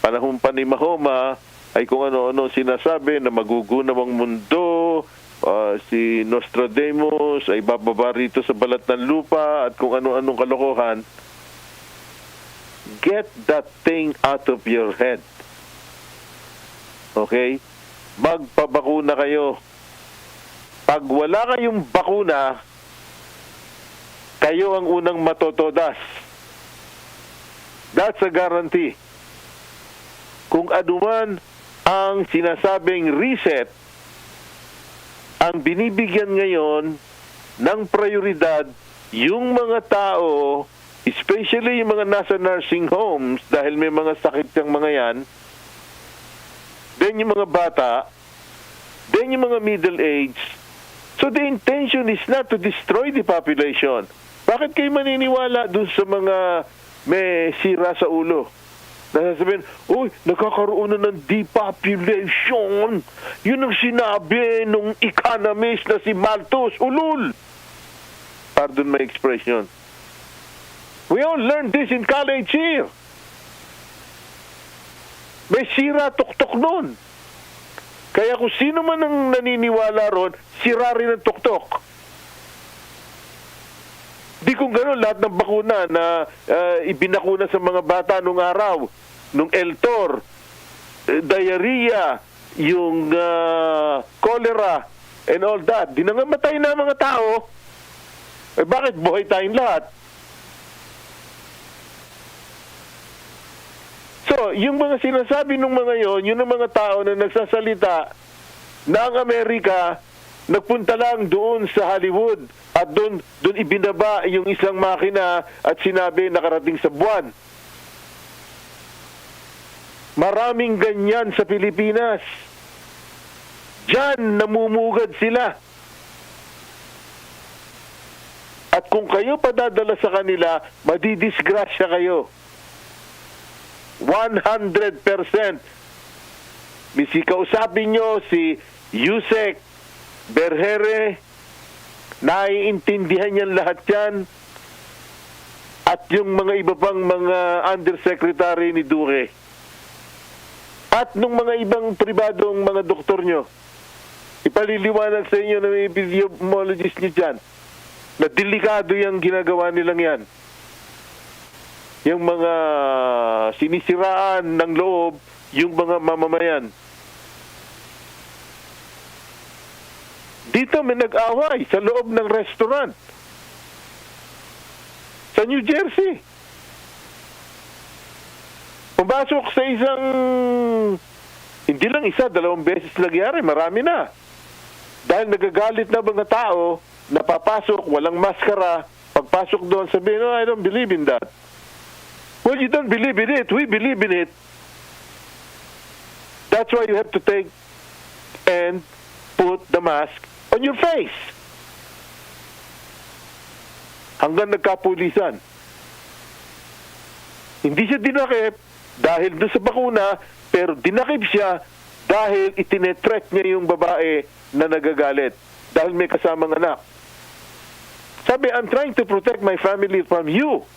panahon pa ni Mahoma, ay kung ano-ano sinasabi na magugunaw ang mundo, si Nostradamus ay bababa rito sa balat ng lupa at kung ano-anong kalokohan. Get that thing out of your head. Okay? Magpabakuna kayo. Pag wala kayong bakuna, kayo ang unang matotodas. That's a guarantee. Kung anuman ang sinasabing reset, ang binibigyan ngayon ng prioridad yung mga tao, especially yung mga nasa nursing homes dahil may mga sakit yung mga yan, then yung mga bata, then yung mga middle age. So the intention is not to destroy the population. Bakit kayo maniniwala dun sa mga may sira sa ulo? Nasasabihin, uy, nakakaroon na ng depopulation. Yun ang sinabi nung economist na si Malthus. Ulul! Pardon my expression. We all learned this in college here. May sira tuktok nun. Kaya kung sino man ang naniniwala ron, sira rin ang tuktok. Di kung gano'n, lahat ng bakuna na ibinakuna sa mga bata nung araw, nung Eltor, diarrhea, yung cholera, and all that, di nangamatay na mga tao. Bakit buhay tayong lahat? So, yung mga sinasabi ng mga yon, yun ang mga tao na nagsasalita na ang Amerika nagpunta lang doon sa Hollywood at doon ibinaba yung isang makina at sinabi nakarating sa buwan. Maraming ganyan sa Pilipinas. Diyan namumugad sila. At kung kayo padadala sa kanila, madidisgrasya kayo. 100%. Misi kausapin nyo si Yusek Berhere, naiintindihan niyan lahat yan. At yung mga iba pang mga undersecretary ni Duque. At nung mga ibang pribadong mga doktor nyo, ipaliliwanag sa inyo ng epidemiologist nyo dyan, na delikado yung ginagawa nilang yan. Yung mga sinisiraan ng loob, yung mga mamamayan. Dito may nag-away sa loob ng restaurant sa New Jersey. Pumasok sa isang, hindi lang isa, 2 beses nagyari, marami na. Dahil nagagalit na mga tao, napapasok, walang maskara, pagpasok doon, sabihin, no, I don't believe in that. Well, you don't believe in it. We believe in it. That's why you have to take and put the mask on your face. Hanggang nagkapulisan. Hindi siya dinakip dahil doon sa bakuna, pero dinakip siya dahil itinetrack niya yung babae na nagagalit dahil may kasamang anak. Sabi, I'm trying to protect my family from you.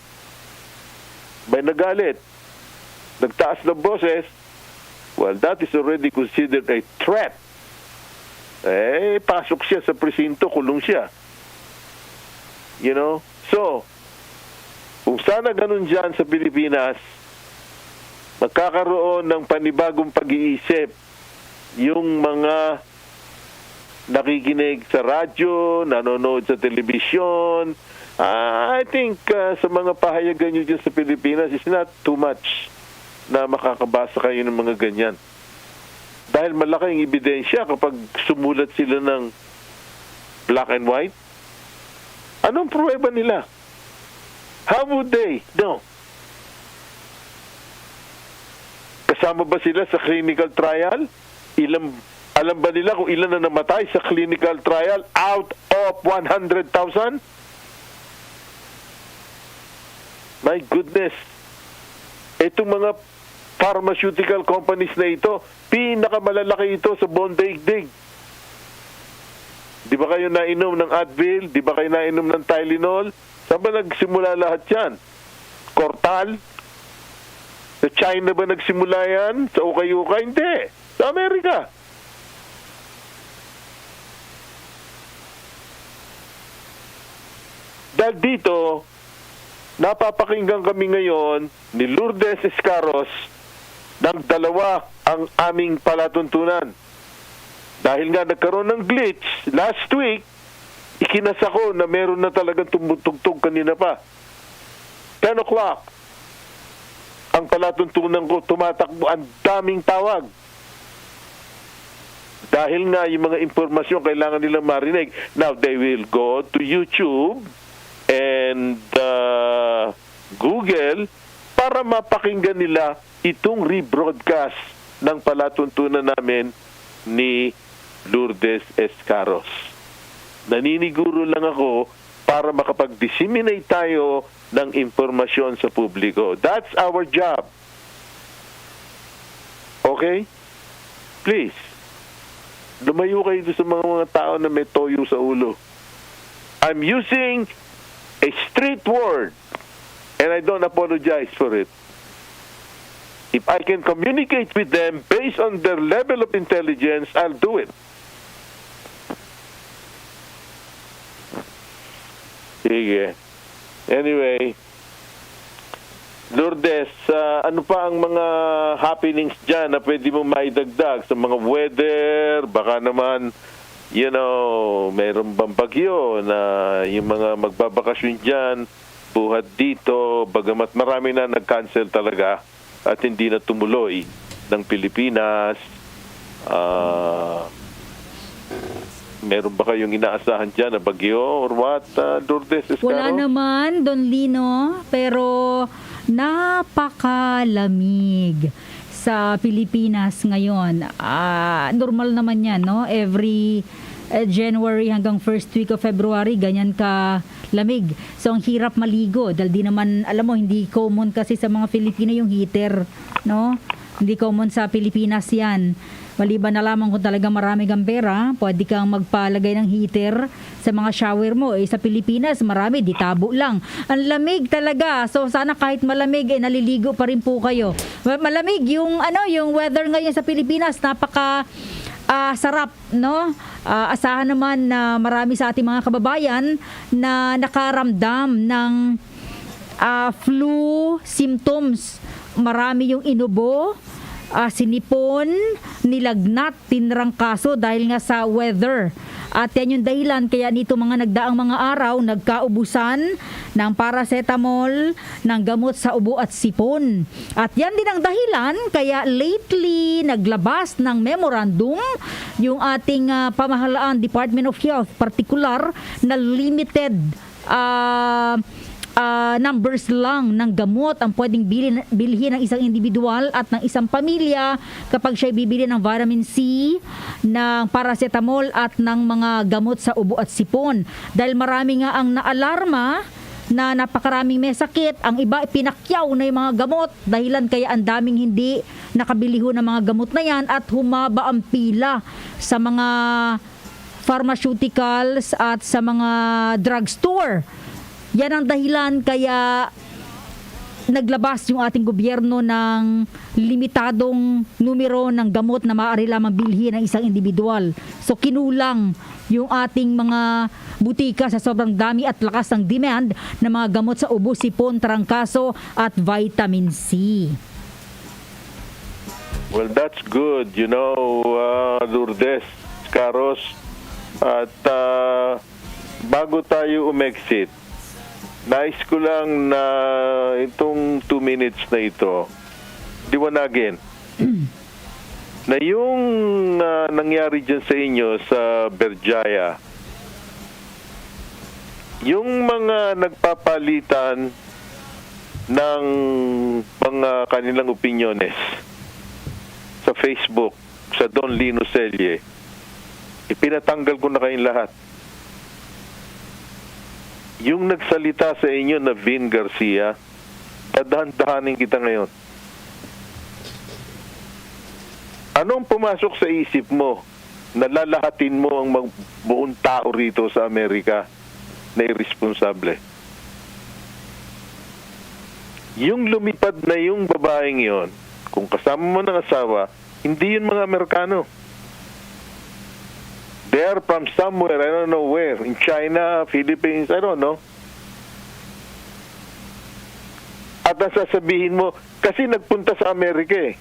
May nagalit. Nagtaas ng boses. Well, that is already considered a threat. Pasok siya sa presinto, kulong siya. You know? So, kung sana ganun dyan sa Pilipinas, magkakaroon ng panibagong pag-iisip yung mga nakikinig sa radyo, nanonood sa telebisyon. I think sa mga pahayagan nyo dyan sa Pilipinas, it's not too much na makakabasa kayo ng mga ganyan. Dahil malaking ebidensya kapag sumulat sila ng black and white. Anong pruweba nila? How would they know? Kasama ba sila sa clinical trial? Alam ba nila kung ilan na namatay sa clinical trial out of 100,000? My goodness. Itong mga pharmaceutical companies na ito, pinakamalalaki ito sa buong daigdig. Di ba kayo nainom ng Advil? Di ba kayo nainom ng Tylenol? Saan ba nagsimula lahat yan? Cortal? Sa China ba nagsimula yan? Sa ukay-ukay? Hindi. Sa Amerika. Dahil dito, napapakinggan kami ngayon ni Lourdes Escaros ng dalawa ang aming palatuntunan. Dahil nga nagkaroon ng glitch last week, ikinasa ko na meron na talagang tumutugtog kanina pa. 10 o'clock. Ang palatuntunan ko tumatakbo, ang daming tawag. Dahil nga yung mga impormasyon kailangan nilang marinig. Now they will go to YouTube and Google para mapakinggan nila itong rebroadcast ng palatuntunan namin ni Lourdes Escaros. Naniniguro lang ako para makapag-disseminate tayo ng impormasyon sa publiko. That's our job. Okay? Please. Lumayo kayo sa mga tao na may toyo sa ulo. I'm using a street word and I don't apologize for it. If I can communicate with them based on their level of intelligence, I'll do it. Sige. Anyway, Lourdes, ano pa ang mga happenings dyan na pwede mo maidagdag sa mga weather? Baka naman, mayroon bang bagyo na yung mga magbabakasyon dyan, buhat dito, bagamat marami na nag-cancel talaga at hindi na tumuloy ng Pilipinas. Meron ba kayong inaasahan dyan na bagyo or what, Lourdes Escaros? Wala naman, Don Lino, pero napakalamig sa Pilipinas ngayon. Normal naman yan, no? Every January hanggang first week of February, ganyan ka lamig. So, ang hirap maligo. Dahil di naman, alam mo, hindi common kasi sa mga Filipino yung heater, no? Hindi common sa Pilipinas yan. Maliban na lamang kung talaga marami kang pera, pwede kang magpalagay ng heater sa mga shower mo. Sa Pilipinas, marami, di tabo lang. Ang lamig talaga. So, sana kahit malamig, naliligo pa rin po kayo. Malamig yung weather ngayon sa Pilipinas, napaka sarap, no? Asahan naman na marami sa ating mga kababayan na nakaramdam ng flu symptoms. Marami yung inubo, sinipon, nilagnat, tinrangkaso dahil nga sa weather. At yan yung dahilan kaya nito mga nagdaang mga araw, nagkaubusan ng paracetamol, ng gamot sa ubo at sipon. At yan din ang dahilan kaya lately naglabas ng memorandum yung ating pamahalaan Department of Health, particular na limited numbers lang ng gamot ang pwedeng bilhin ng isang individual at ng isang pamilya kapag siya bibili ng vitamin C, ng paracetamol at ng mga gamot sa ubo at sipon. Dahil marami nga ang naalarma na napakaraming may sakit, ang iba pinakyaw na yung mga gamot, dahilan kaya ang daming hindi nakabili ho ng mga gamot na yan at humaba ang pila sa mga pharmaceuticals at sa mga drugstore. Yan ang dahilan kaya naglabas yung ating gobyerno ng limitadong numero ng gamot na maaari lamang bilhin ng isang individual. So kinulang yung ating mga butika sa sobrang dami at lakas ng demand ng mga gamot sa ubo, sipon, trangkaso at vitamin C. Well, that's good, Lourdes, Escaros. At bago tayo umexit, nais ko lang na itong 2 minutes na ito, liwanagin na yung nangyari dyan sa inyo sa Berjaya, yung mga nagpapalitan ng mga kanilang opinyones sa Facebook, sa Don Lino Celle, ipinatanggal ko na kayong lahat. Yung nagsalita sa inyo na Vin Garcia, tadahan-dahanin kita ngayon. Anong pumasok sa isip mo na lalahatin mo ang buong tao rito sa Amerika na irresponsable? Yung lumipad na yung babaeng yon, kung kasama mo ng asawa, hindi yun mga Amerikano. They are from somewhere, I don't know where, in China, Philippines, I don't know. At nasasabihin mo, kasi nagpunta sa Amerika eh.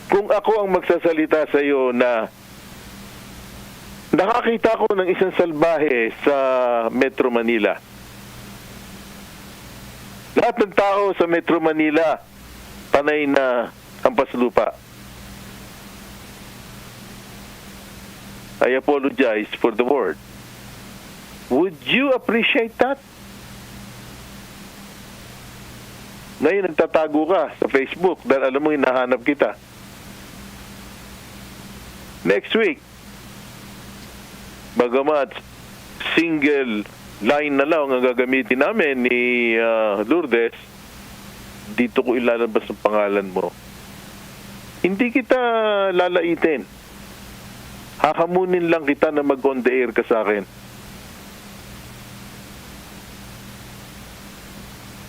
Kung ako ang magsasalita sa iyo na nakakita ko ng isang salbahe sa Metro Manila. Lahat ng tao sa Metro Manila, panay na hampas lupa. I apologize for the word. Would you appreciate that? Ngayon nagtatago ka sa Facebook dahil alam mo hinahanap kita. Next week, bagamat single line na lang ang gagamitin namin ni Lourdes, dito ko ilalabas ang pangalan mo. Hindi kita lalaitin. Hahamunin lang kita na mag-on the air ka sa akin.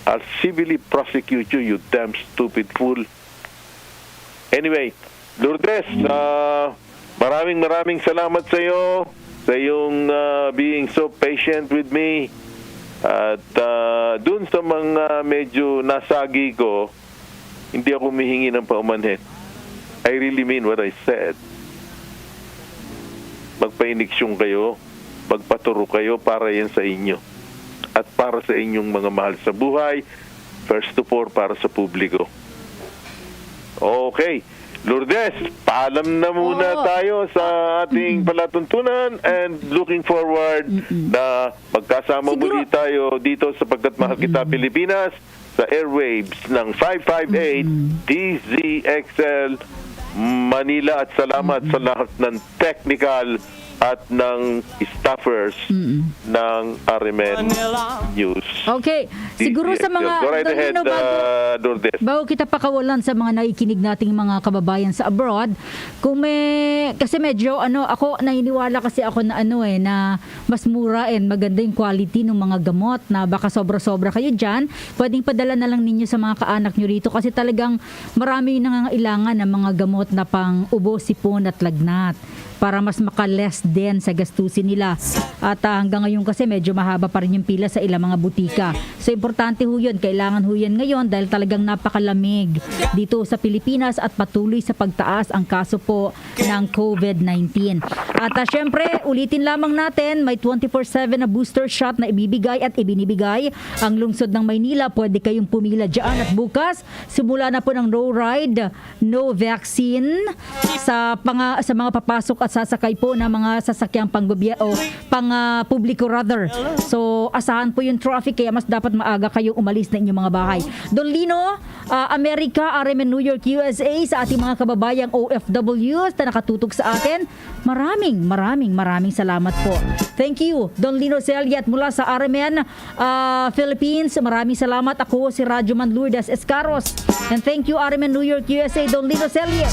I'll civilly prosecute you, you damn stupid fool. Anyway, Lourdes, maraming salamat sa iyo, sa iyong being so patient with me. At dun sa mga medyo nasagi ko, hindi ako humihingi ng paumanhin. I really mean what I said. Magpa-iniksyon kayo, magpaturo kayo para yan sa inyo. At para sa inyong mga mahal sa buhay, first to four para sa publiko. Okay. Lourdes, paalam na muna tayo sa ating palatuntunan and looking forward na magkasama muli tayo dito sa Sapagkat Mahal Kita Pilipinas sa airwaves ng 558 DZXL Manila at salamat sa lahat ng technical at ng staffers ng RMN News. Okay. Siguro sa mga Go right ahead, Lourdes. Bago kita pakawalan sa mga nakikinig nating mga kababayan sa abroad, kung kasi medyo ako naniniwala kasi ako na na mas mura and maganda yung quality ng mga gamot na baka sobra-sobra kayo dyan, pwedeng padala na lang ninyo sa mga kaanak nyo rito kasi talagang marami nangangailangan ng mga gamot na pang ubo, sipon at lagnat para mas maka-less din sa gastusin nila. At hanggang ngayon kasi medyo mahaba pa rin yung pila sa ilang mga butika. So importante ho yun, kailangan ho yan ngayon dahil talagang napakalamig dito sa Pilipinas at patuloy sa pagtaas ang kaso po ng COVID-19. At syempre, ulitin lamang natin, may 24/7 na booster shot na ibibigay at ibinibigay ang lungsod ng Maynila. Pwede kayong pumila dyan at bukas, simula na po ng no ride, no vaccine sa mga papasok at sasakay po ng mga sasakyang publiko rather. So, asahan po yung traffic kaya mas dapat maaga kayong umalis na inyong mga bahay. Don Lino, Amerika, RMN New York, USA, sa ating mga kababayang OFWs na nakatutok sa atin, maraming salamat po. Thank you, Don Lino Celle at mula sa RMN Philippines, maraming salamat. Ako si Radyoman Lourdes Escaros. And thank you, RMN New York, USA, Don Lino Celle.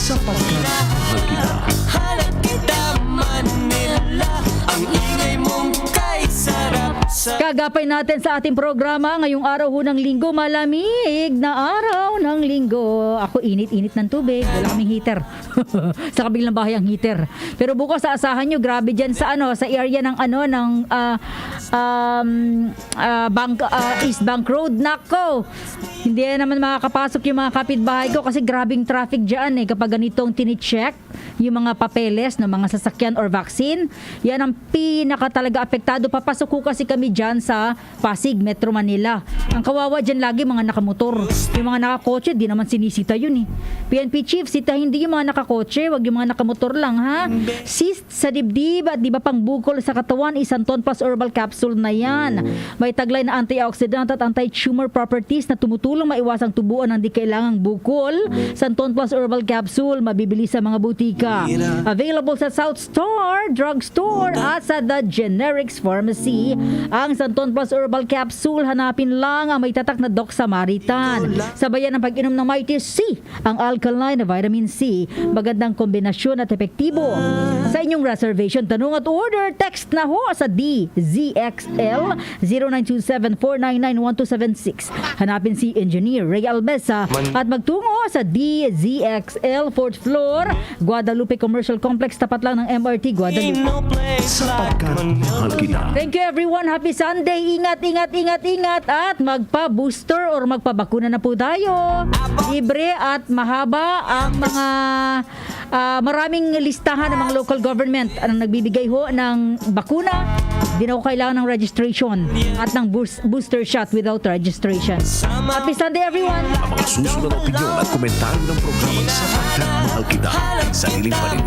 Kagapay natin sa ating programa ngayong araw ho ng linggo, malamig na araw ng linggo. Ako init-init ng tubig, wala kaming heater. Sa kabilang bahay ang heater. Pero bukas asahan nyo, grabe dyan sa sa area ng East Bank Road. Nako, hindi naman makakapasok yung mga kapitbahay ko kasi grabing traffic dyan kapag ganitong tinicheck yung mga papeles ng mga sasakyan or vaccine. Yan ang pinaka talaga apektado. Papasok ko kasi kami dyan sa Pasig, Metro Manila. Ang kawawa dyan lagi mga nakamotor. Yung mga nakakotse, di naman sinisita yun PNP chief, sita hindi yung mga nakakotse, wag yung mga nakamotor lang ha. Cyst sa dibdib at di ba pang bukol sa katawan, isang ton plus herbal capsule na yan. May taglay na antioxidant at anti-tumor properties na tumutulong maiwasang tubuan ng di kailangang bukol. Santon plus herbal capsule, mabibili sa mga butika. Available sa South Star Drugstore at sa The Generics Pharmacy. Ang Santon Plus Herbal Capsule, hanapin lang ang may tatak na Doc Samaritan. Sabayan ng pag-inom ng Mighty C, ang alkaline na vitamin C. Magandang kombinasyon at epektibo. Sa inyong reservation, tanong at order, text na ho sa DZXL 0927-499-1276. Hanapin si Engineer Ray Albesa at magtungo sa DZXL 4th floor, Guadalupe Commercial Complex, tapat lang ng MRT Guadalupe. Sapagkat mahal kita. Thank you everyone. Happy Sunday. Ingat at magpa-booster or magpabakuna na po tayo. Libre at mahaba ang mga maraming listahan ng mga local government ang nagbibigay ho ng bakuna. Di na ko kailangan ng registration at ng booster shot without registration. Happy Sunday everyone. Ang mga susunod na opinyon at komentaryo ng programang Sapagkat Mahal Kita ay sariling paniniwala